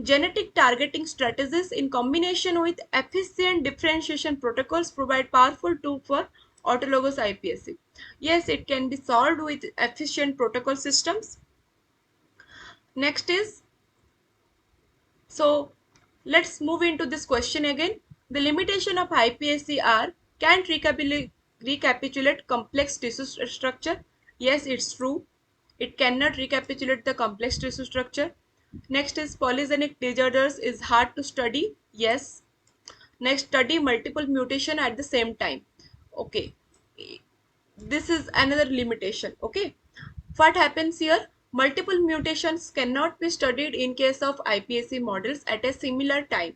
genetic targeting strategies in combination with efficient differentiation protocols provide powerful tool for autologous iPSC. Yes, it can be solved with efficient protocol systems. Next is, so let's move into this question again. The limitation of iPSC are can't recapitulate complex tissue structure. Yes, it's true. It cannot recapitulate the complex tissue structure. Next is polygenic disorders is hard to study. Yes. Next, study multiple mutation at the same time. Okay, this is another limitation. Okay, what happens here? Multiple mutations cannot be studied in case of iPSC models at a similar time.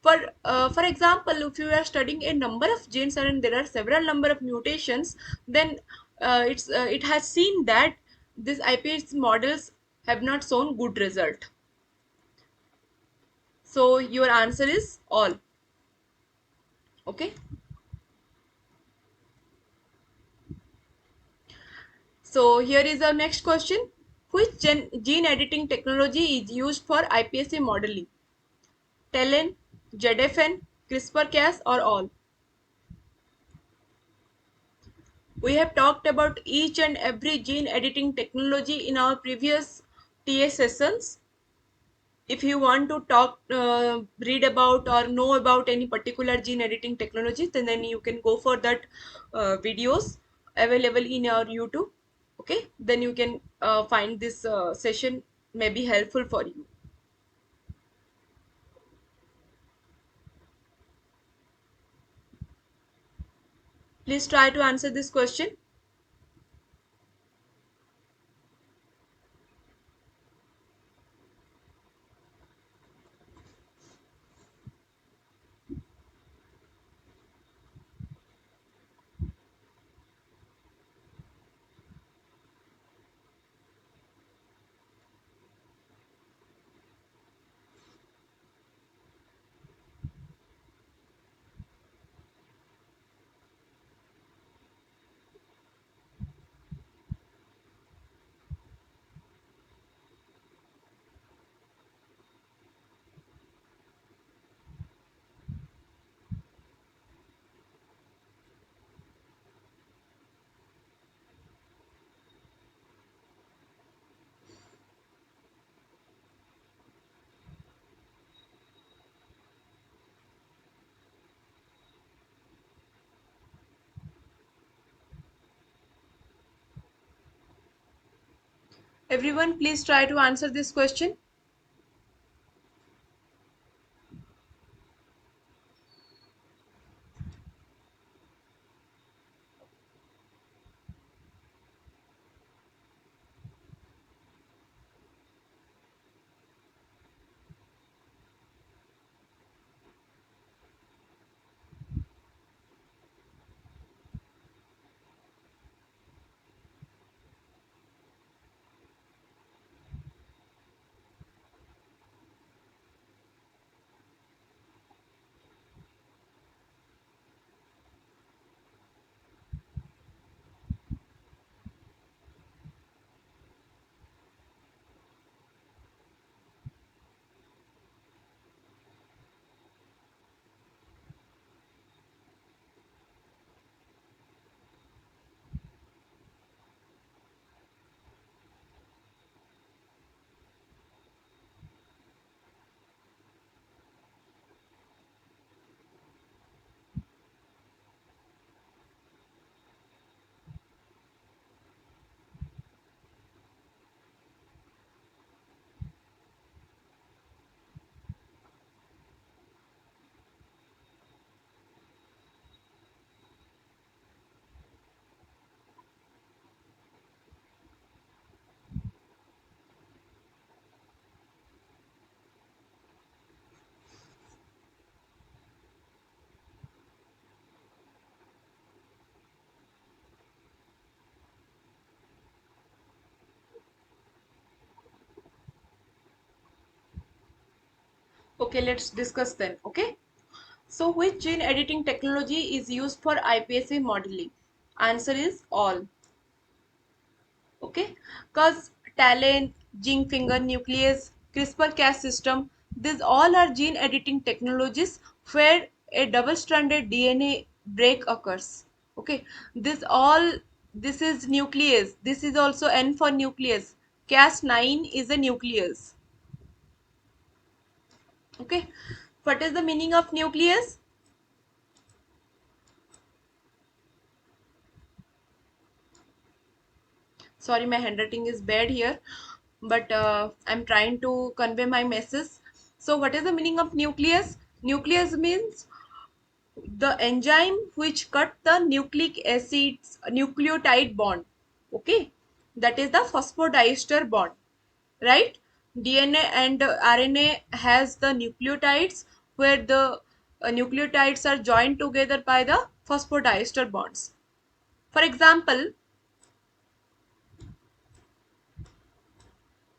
For example, if you are studying a number of genes and there are several number of mutations, then it has seen that these iPSC models have not shown good result. So your answer is all. Okay. So here is our next question. Which gene editing technology is used for iPSC modeling? TELN, ZFN, CRISPR-Cas or all? We have talked about each and every gene editing technology in our previous TA sessions. If you want to read about or know about any particular gene editing technology, then you can go for that videos available in our YouTube. Okay, then you can find this session may be helpful for you. Please try to answer this question. Everyone, please try to answer this question. Okay, let's discuss then. Okay. So, which gene editing technology is used for iPSA modeling? Answer is all. Okay, because talent, zinc finger nuclease, CRISPR-Cas system, these all are gene editing technologies where a double-stranded DNA break occurs. Okay, this is nuclease. This is also N for nucleus. Cas9 is a nucleus. Okay, what is the meaning of nucleus? Sorry, my handwriting is bad here, but I'm trying to convey my message. So what is the meaning of nucleus? Nucleus means the enzyme which cut the nucleic acids nucleotide bond. Okay, that is the phosphodiester bond, right? DNA and RNA has the nucleotides where the nucleotides are joined together by the phosphodiester bonds. For example,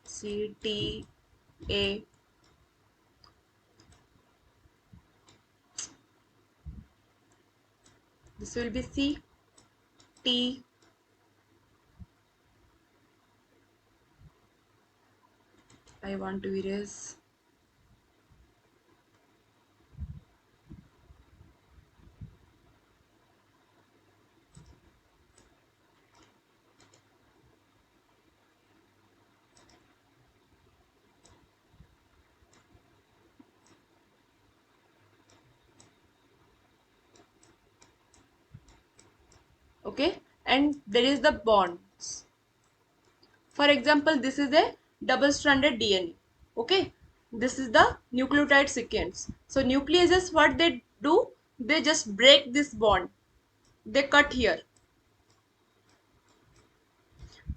C T A, this will be C T. I want to erase. Okay, and there is the bonds. For example, this is a double stranded DNA. Okay, this is the nucleotide sequence. So nucleases, what they do, they just break this bond, they cut here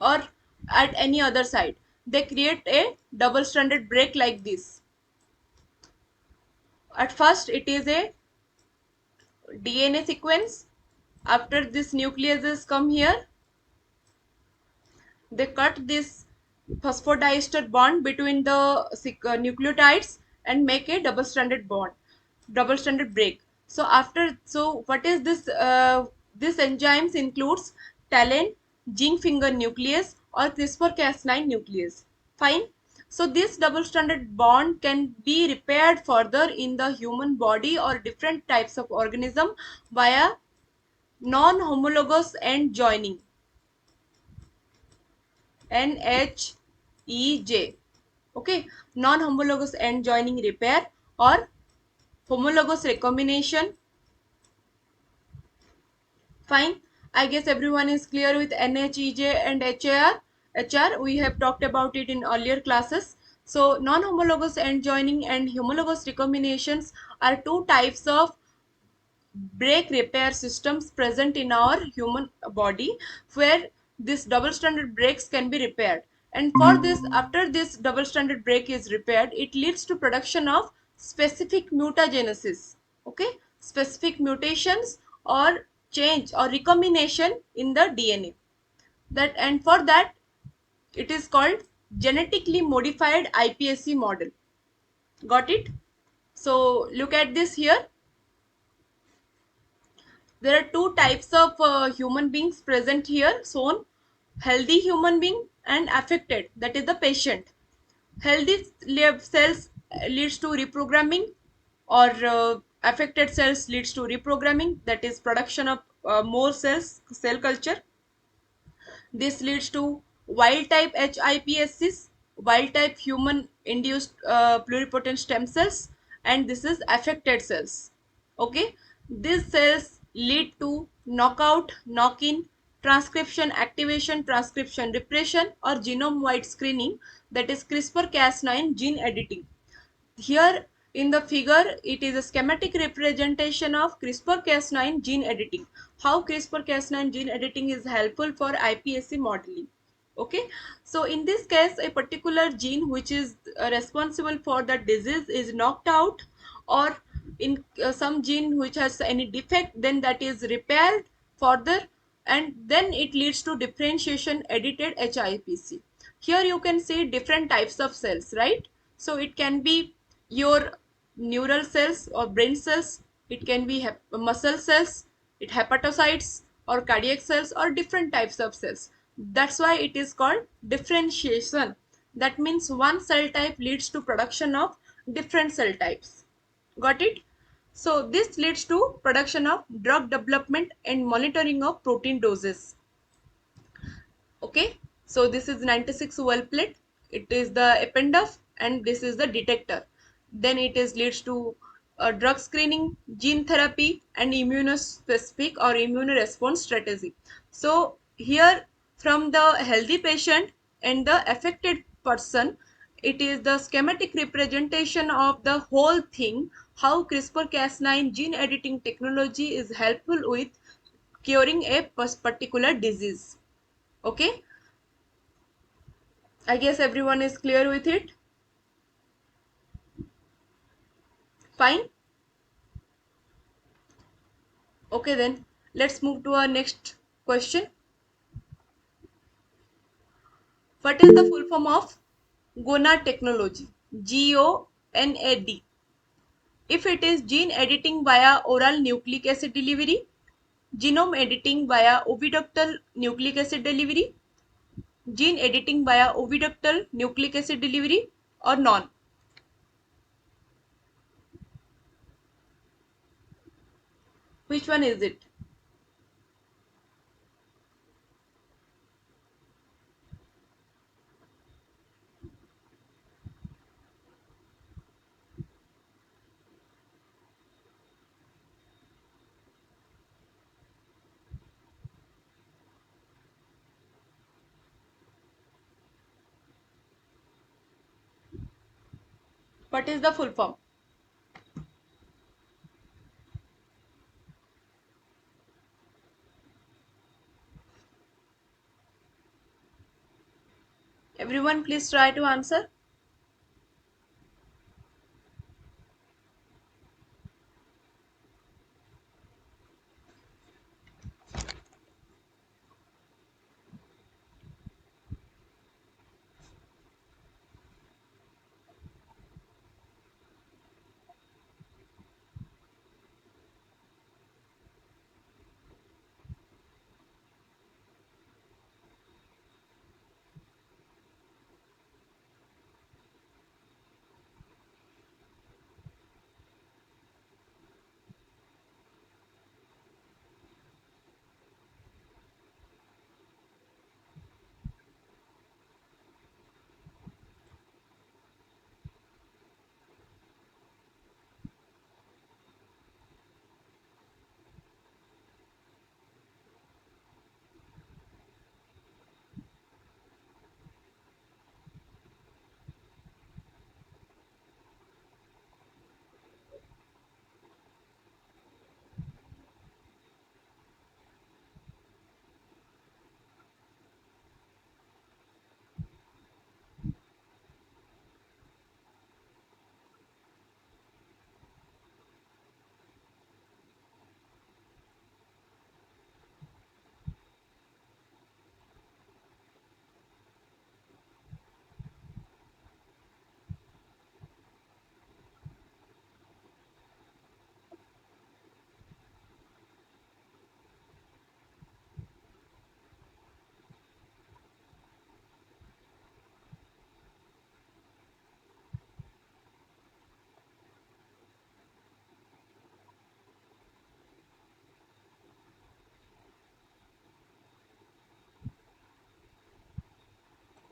or at any other side, they create a double stranded break like this. At first it is a DNA sequence. After this nucleases come here, they cut this phosphodiester bond between the nucleotides and make a double stranded bond, double stranded break. So what is this? This enzymes includes talent, zinc finger nuclease or CRISPR-Cas9 nuclease. Fine. So this double stranded bond can be repaired further in the human body or different types of organism via non-homologous end joining, NHEJ. Okay, non-homologous end joining repair or homologous recombination. Fine. I guess everyone is clear with NHEJ and HAR. HR. We have talked about it in earlier classes. So non-homologous end joining and homologous recombinations are two types of break repair systems present in our human body, where this double stranded breaks can be repaired. And for this, after this double stranded break is repaired, it leads to production of specific mutagenesis. Okay, specific mutations or change or recombination in the DNA. That, and for that, it is called genetically modified iPSC model. Got it? So look at this here. There are two types of human beings present here shown: healthy human being and affected, that is the patient. Healthy cells leads to reprogramming, or affected cells leads to reprogramming, that is production of more cells, cell culture. This leads to wild type HIPSCs, wild type human induced pluripotent stem cells, and this is affected cells. Okay, these cells lead to knockout, knock-in, transcription activation, transcription repression, or genome wide screening, that is CRISPR-Cas9 gene editing. Here in the figure, it is a schematic representation of CRISPR-Cas9 gene editing. How CRISPR-Cas9 gene editing is helpful for iPSC modeling. Okay, so in this case, a particular gene which is responsible for the disease is knocked out, or in some gene which has any defect, then that is repaired further, and then it leads to differentiation edited HIPC. Here you can see different types of cells, right? So it can be your neural cells or brain cells, it can be muscle cells, it hepatocytes or cardiac cells, or different types of cells. That's why it is called differentiation. That means one cell type leads to production of different cell types. Got it? So this leads to production of drug development and monitoring of protein doses. Okay, so this is 96 well plate, it is the ependoph, and this is the detector. Then it is leads to drug screening, gene therapy, and immunospecific or immunoresponse strategy. So here, from the healthy patient and the affected person, it is the schematic representation of the whole thing, how CRISPR-Cas9 gene editing technology is helpful with curing a particular disease. Okay, I guess everyone is clear with it. Fine. Okay, then let's move to our next question. What is the full form of GONAD technology? GONAD. If it is gene editing via oral nucleic acid delivery, genome editing via oviductal nucleic acid delivery, gene editing via oviductal nucleic acid delivery, or none. Which one is it? What is the full form? Everyone, please try to answer.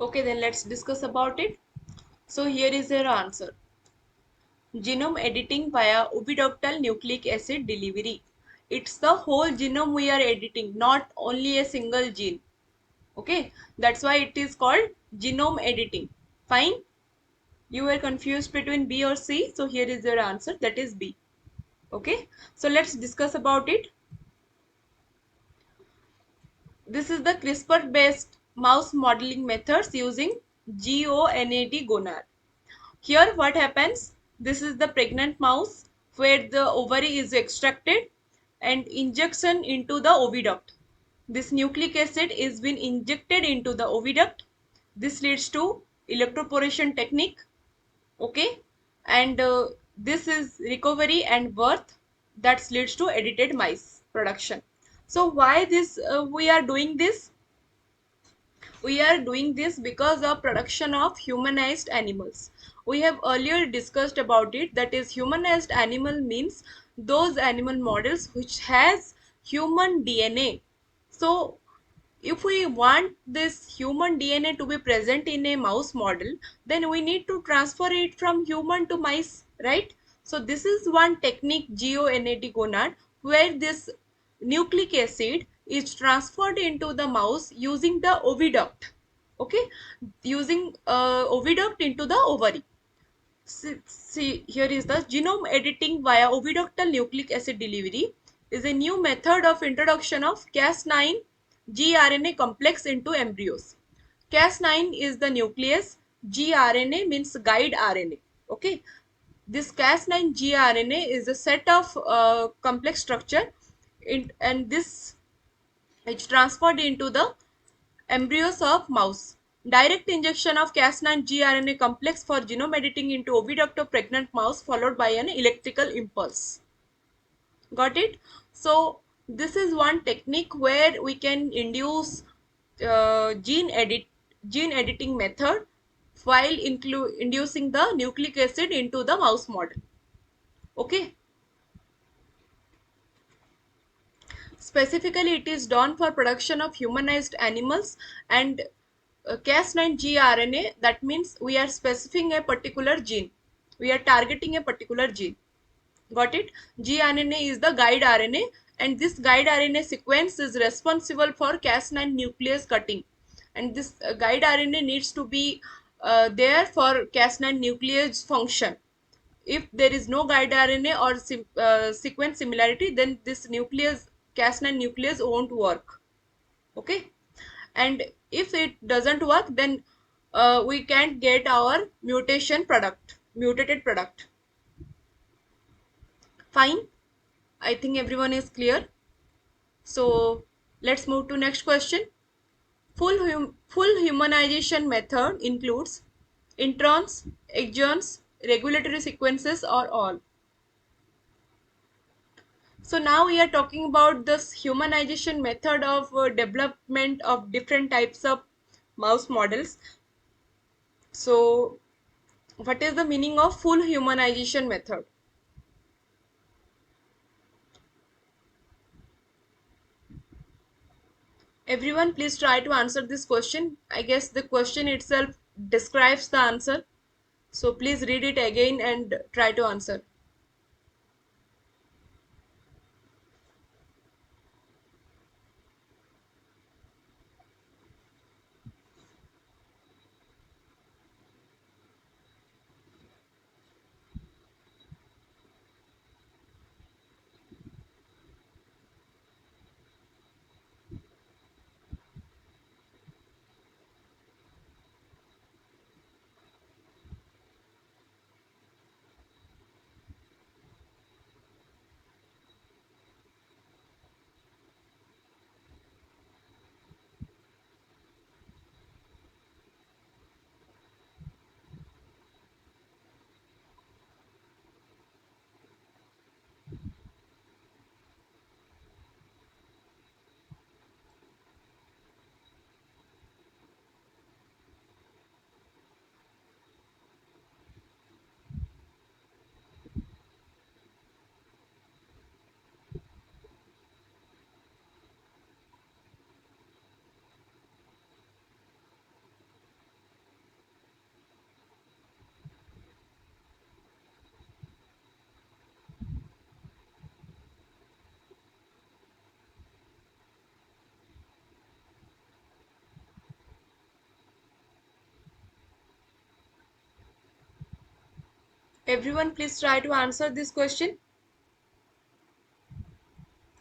Okay, then let's discuss about it. So here is your answer. Genome editing via oviductal nucleic acid delivery. It's the whole genome we are editing, not only a single gene. Okay, that's why it is called genome editing. Fine. You were confused between B or C, so here is your answer, that is B. Okay, so let's discuss about it. This is the CRISPR based mouse modeling methods using GONAD gonad. Here what happens, this is the pregnant mouse where the ovary is extracted and injection into the oviduct. This nucleic acid is being injected into the oviduct. This leads to electroporation technique. Okay, and this is recovery and birth that leads to edited mice production. So why this we are doing this? We are doing this because of production of humanized animals. We have earlier discussed about it, that is humanized animal means those animal models which has human DNA. So if we want this human DNA to be present in a mouse model, then we need to transfer it from human to mice, right? So this is one technique, GONAD gonad, where this nucleic acid is transferred into the mouse using the oviduct. Okay, using oviduct into the ovary. See, here is the genome editing via oviductal nucleic acid delivery is a new method of introduction of Cas9 gRNA complex into embryos. Cas9 is the nucleus, gRNA means guide RNA. Okay, this Cas9 gRNA is a set of complex structure and this is transferred into the embryos of mouse. Direct injection of Cas9 gRNA complex for genome editing into oviduct of pregnant mouse followed by an electrical impulse. Got it? So this is one technique where we can induce gene editing method while inducing the nucleic acid into the mouse model. Okay. Specifically, it is done for production of humanized animals and Cas9 gRNA, that means we are specifying a particular gene. We are targeting a particular gene. Got it? gRNA is the guide RNA and this guide RNA sequence is responsible for Cas9 nucleus cutting. And this guide RNA needs to be there for Cas9 nucleus function. If there is no guide RNA or sequence similarity, then this nucleus, Cas9 nucleus won't work. Okay, and if it doesn't work, then we can't get our mutated product. Fine, I think everyone is clear. So let's move to next question. Full humanization method includes introns, exons, regulatory sequences, or all. So now we are talking about this humanization method of development of different types of mouse models. So what is the meaning of full humanization method? Everyone please try to answer this question. I guess the question itself describes the answer. So please read it again and try to answer. Everyone, please try to answer this question.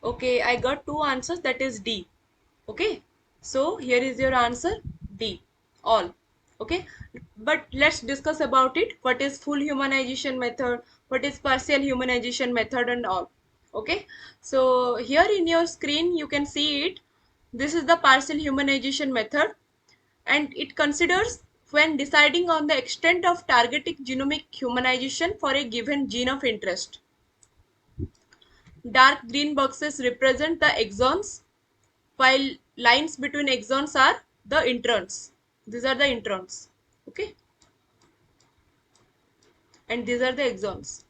Okay, I got two answers, that is D. Okay, so here is your answer, D, all. Okay, but let's discuss about it. What is full humanization method? What is partial humanization method and all? Okay, so here in your screen you can see it. This is the partial humanization method, and it considers when deciding on the extent of targeted genomic humanization for a given gene of interest. Dark green boxes represent the exons, while lines between exons are the introns. These are the introns. Okay, and these are the exons.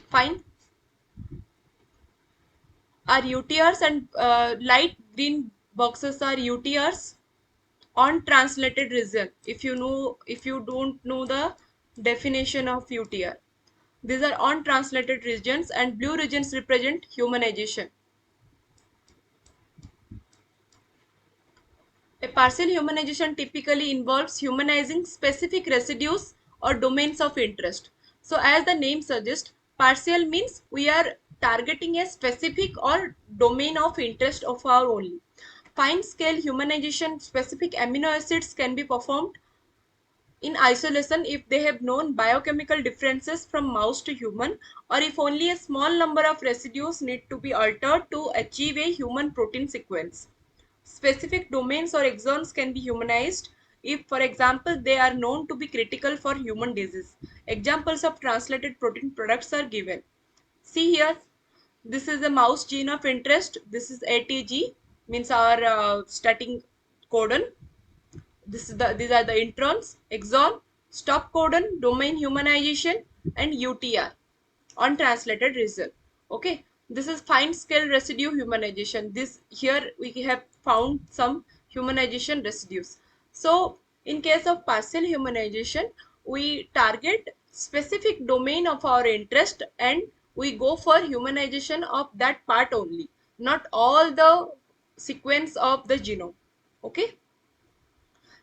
Fine. Are UTRs, and light green boxes are UTRs, untranslated region. If you don't know the definition of UTR, these are untranslated regions, and blue regions represent humanization. A partial humanization typically involves humanizing specific residues or domains of interest. So as the name suggests, partial means we are targeting a specific or domain of interest of our only. Fine scale humanization, specific amino acids can be performed in isolation if they have known biochemical differences from mouse to human, or if only a small number of residues need to be altered to achieve a human protein sequence. Specific domains or exons can be humanized if, for example, they are known to be critical for human disease. Examples of translated protein products are given. See here, this is a mouse gene of interest. This is ATG, means our starting codon. These are the introns, exon, stop codon, domain humanization, and UTR, untranslated result. Okay, this is fine scale residue humanization. This here we have found some humanization residues. So in case of partial humanization, we target specific domain of our interest and we go for humanization of that part only, not all the sequence of the genome. Okay,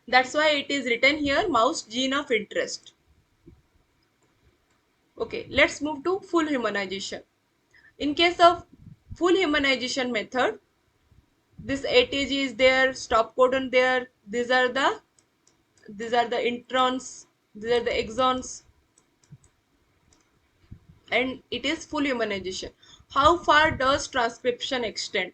that's why it is written here mouse gene of interest. Okay, let's move to full humanization. In case of full humanization method, this ATG is there, stop codon there. These are the introns, these are the exons, and it is full humanization. How far does transcription extend?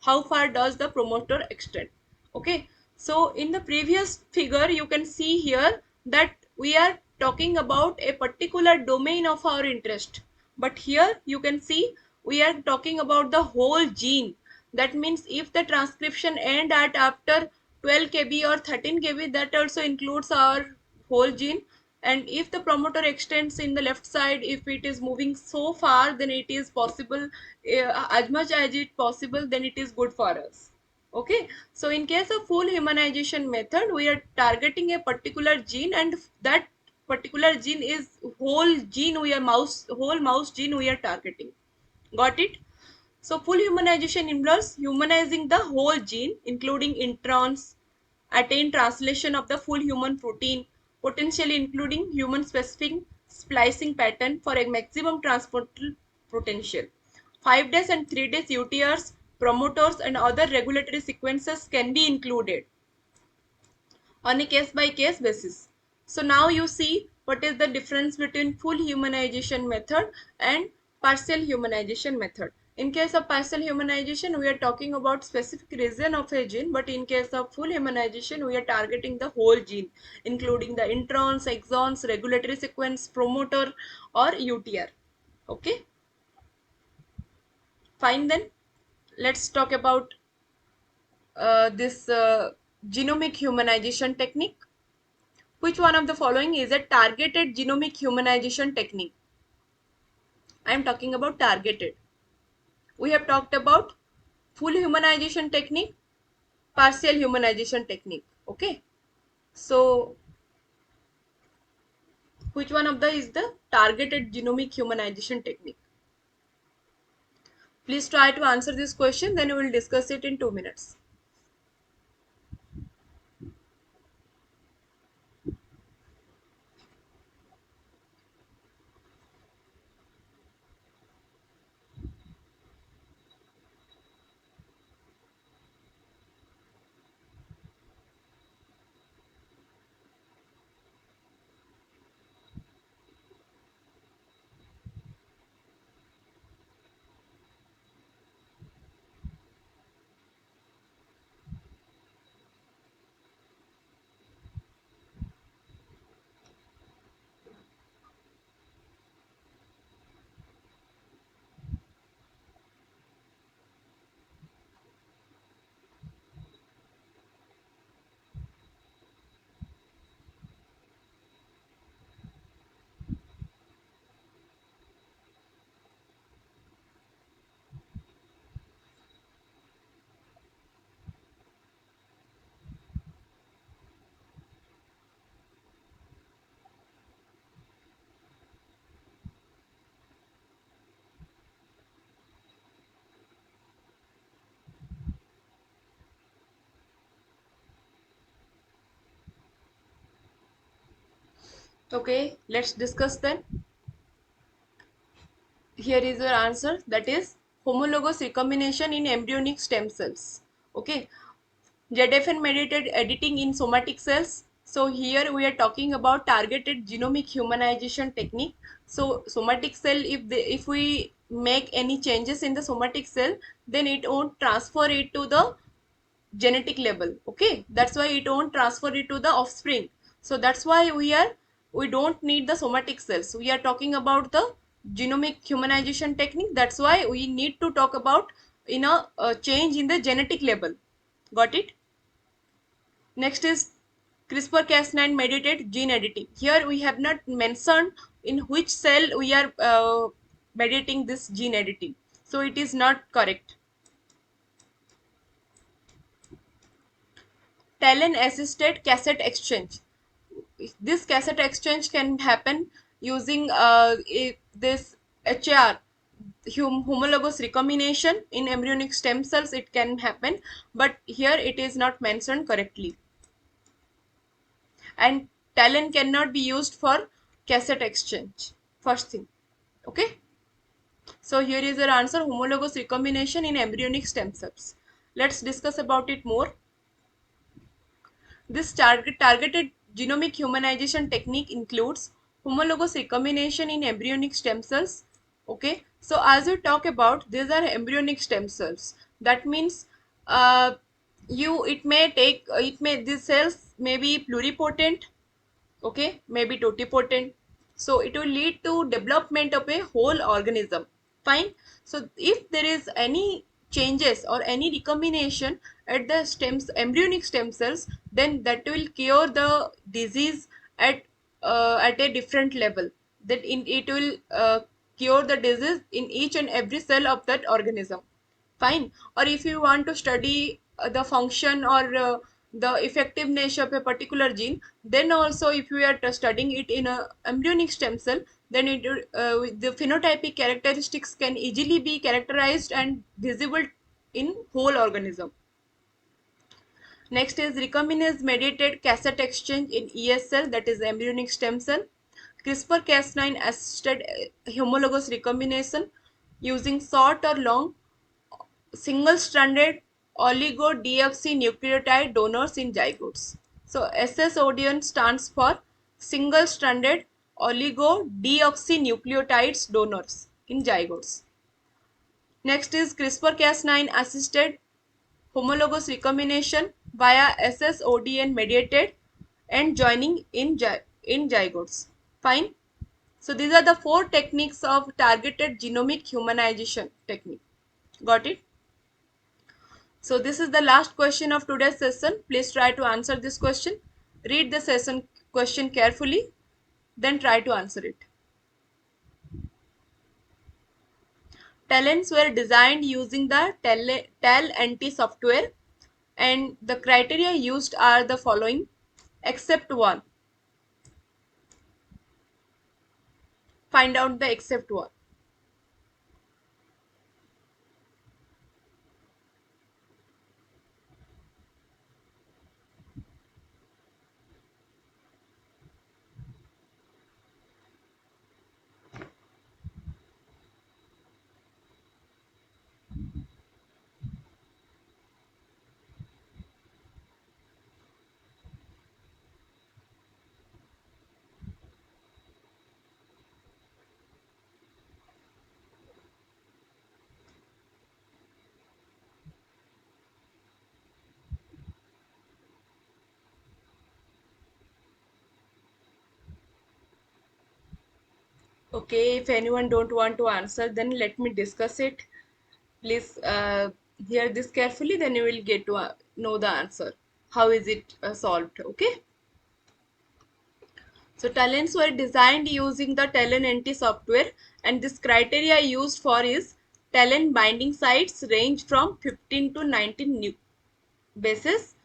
How far does the promoter extend? Okay, so in the previous figure you can see here that we are talking about a particular domain of our interest, but here you can see we are talking about the whole gene. That means if the transcription end at after 12 kb or 13 kb, that also includes our whole gene. And if the promoter extends in the left side, if it is moving so far, then it is possible, as much as it possible, then it is good for us. Okay, so in case of full humanization method, we are targeting a particular gene, and that particular gene is whole gene, we are whole mouse gene we are targeting. Got it? So full humanization involves humanizing the whole gene, including introns, attain translation of the full human protein, potentially including human specific splicing pattern for a maximum transportal potential. 5 days and 3 days UTRs, promoters, and other regulatory sequences can be included on a case by case basis. So now you see what is the difference between full humanization method and partial humanization method. In case of partial humanization, we are talking about specific region of a gene, but in case of full humanization, we are targeting the whole gene, including the introns, exons, regulatory sequence, promoter, or UTR. Okay, fine then. Let's talk about this genomic humanization technique. Which one of the following is a targeted genomic humanization technique? I am talking about targeted. We have talked about full humanization technique, partial humanization technique. Okay. So, which one of the is the targeted genomic humanization technique? Please try to answer this question, then we will discuss it in 2 minutes. Okay, let's discuss then. Here is your answer, that is homologous recombination in embryonic stem cells. Okay, ZFN mediated editing in somatic cells. So here we are talking about targeted genomic humanization technique. So somatic cell, if we make any changes in the somatic cell, then it won't transfer it to the genetic level. Okay, that's why it won't transfer it to the offspring. So that's why we don't need the somatic cells. We are talking about the genomic humanization technique. That's why we need to talk about in a change in the genetic level. Got it? Next is CRISPR-Cas9 mediated gene editing. Here we have not mentioned in which cell we are mediating this gene editing, so it is not correct. Talent assisted cassette exchange. This cassette exchange can happen using this HAR, homologous recombination in embryonic stem cells. It can happen, but here it is not mentioned correctly. And talent cannot be used for cassette exchange. First thing. Okay. So here is your answer, homologous recombination in embryonic stem cells. Let's discuss about it more. This targeted genomic humanization technique includes homologous recombination in embryonic stem cells. Okay, so as we talk about, these are embryonic stem cells. That means uh, these cells may be pluripotent, okay, maybe totipotent. So it will lead to development of a whole organism. Fine. So if there is any changes or any recombination at the embryonic stem cells, then that will cure the disease at a different level. It will cure the disease in each and every cell of that organism. Fine. Or if you want to study the function or the effectiveness of a particular gene, then also if you are studying it in a embryonic stem cell, then the phenotypic characteristics can easily be characterized and visible in whole organism. Next is recombinase mediated cassette exchange in ESL, that is embryonic stem cell. CRISPR-Cas9 assisted homologous recombination using short or long single-stranded oligodeoxynucleotide donors in zygotes. So SSODN stands for single-stranded oligodeoxynucleotides donors in zygotes. Next is CRISPR-Cas9 assisted homologous recombination via SSODN mediated and joining in zygotes. Fine. So these are the four techniques of targeted genomic humanization technique. Got it? So this is the last question of today's session. Please try to answer this question. Read the session question carefully, then try to answer it. Talents were designed using the TEL-NT software, and the criteria used are the following, except one. Find out the except one. Okay, if anyone don't want to answer, then let me discuss it. Please hear this carefully, then you will get to know the answer. How is it solved? Okay. So talents were designed using the talent NT software, and this criteria used for is talent binding sites range from 15 to 19 bases.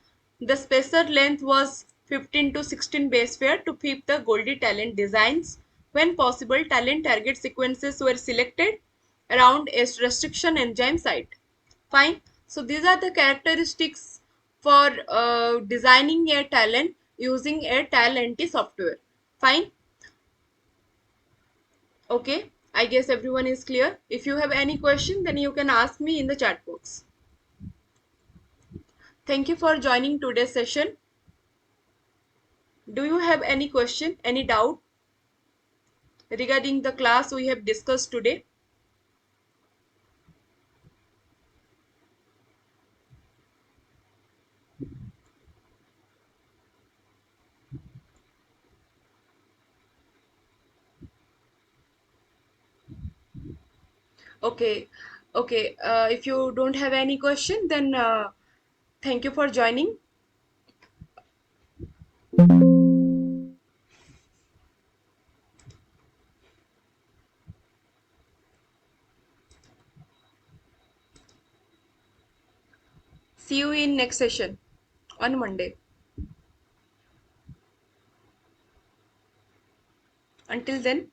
The spacer length was 15 to 16 base pair to fit the Goldie talent designs. When possible, talent target sequences were selected around a restriction enzyme site. Fine. So these are the characteristics for designing a talent using a talent software. Fine. Okay, I guess everyone is clear. If you have any question, then you can ask me in the chat box. Thank you for joining today's session. Do you have any question, any doubt regarding the class we have discussed today? Okay, okay. If you don't have any question, then thank you for joining. See you in next session on Monday. Until then.